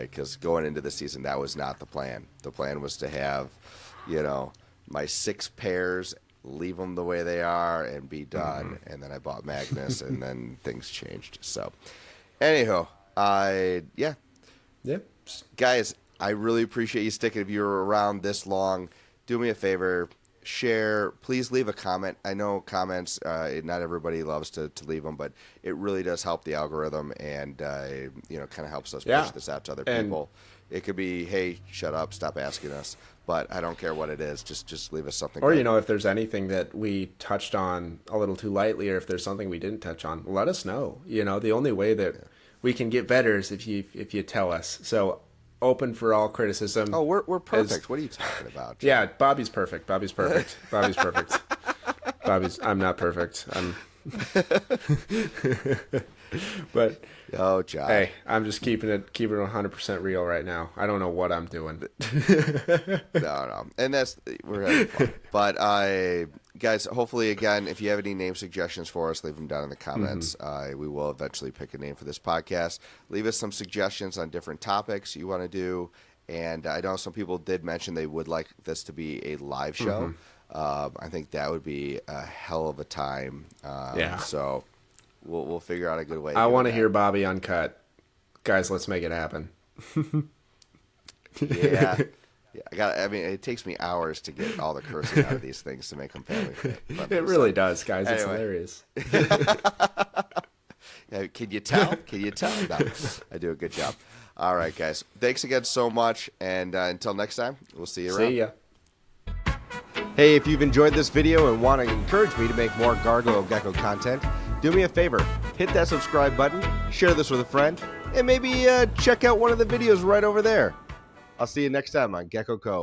because going into the season, that was not the plan. The plan was to have, my 6 pairs, leave them the way they are, and be done. And then I bought Magnus, and then things changed. So, anyhow, guys, I really appreciate you sticking. If you're around this long, do me a favor, share. Please leave a comment. I know comments, not everybody loves to leave them, but it really does help the algorithm, and kind of helps us push this out to other people. It could be, hey, shut up, stop asking us. But I don't care what it is. Just leave us something. Or, good. you know, if there's anything that we touched on a little too lightly, or if there's something we didn't touch on, let us know. You know, the only way that we can get better is if you tell us. So open for all criticism. Oh, we're perfect. What are you talking about? Yeah, Bobby's perfect. Bobby's perfect. I'm not perfect. But oh, John. Hey, I'm just keeping it 100% real right now. I don't know what I'm doing. No, and we're having fun. But guys, hopefully, again, if you have any name suggestions for us, leave them down in the comments. We will eventually pick a name for this podcast. Leave us some suggestions on different topics you want to do. And I know some people did mention they would like this to be a live show. I think that would be a hell of a time. Yeah. So we'll figure out a good way. I want to hear Bobby uncut. Guys, let's make it happen. Yeah. I mean, it takes me hours to get all the cursing out of these things to make them family friendly. It really does, guys. Anyway. It's hilarious. Yeah, can you tell? No, I do a good job. All right, guys. Thanks again so much. And until next time, we'll see you around. See ya. Hey, if you've enjoyed this video and want to encourage me to make more Gargoyle Gecko content, do me a favor, hit that subscribe button, share this with a friend, and maybe check out one of the videos right over there. I'll see you next time on Gecko Cove.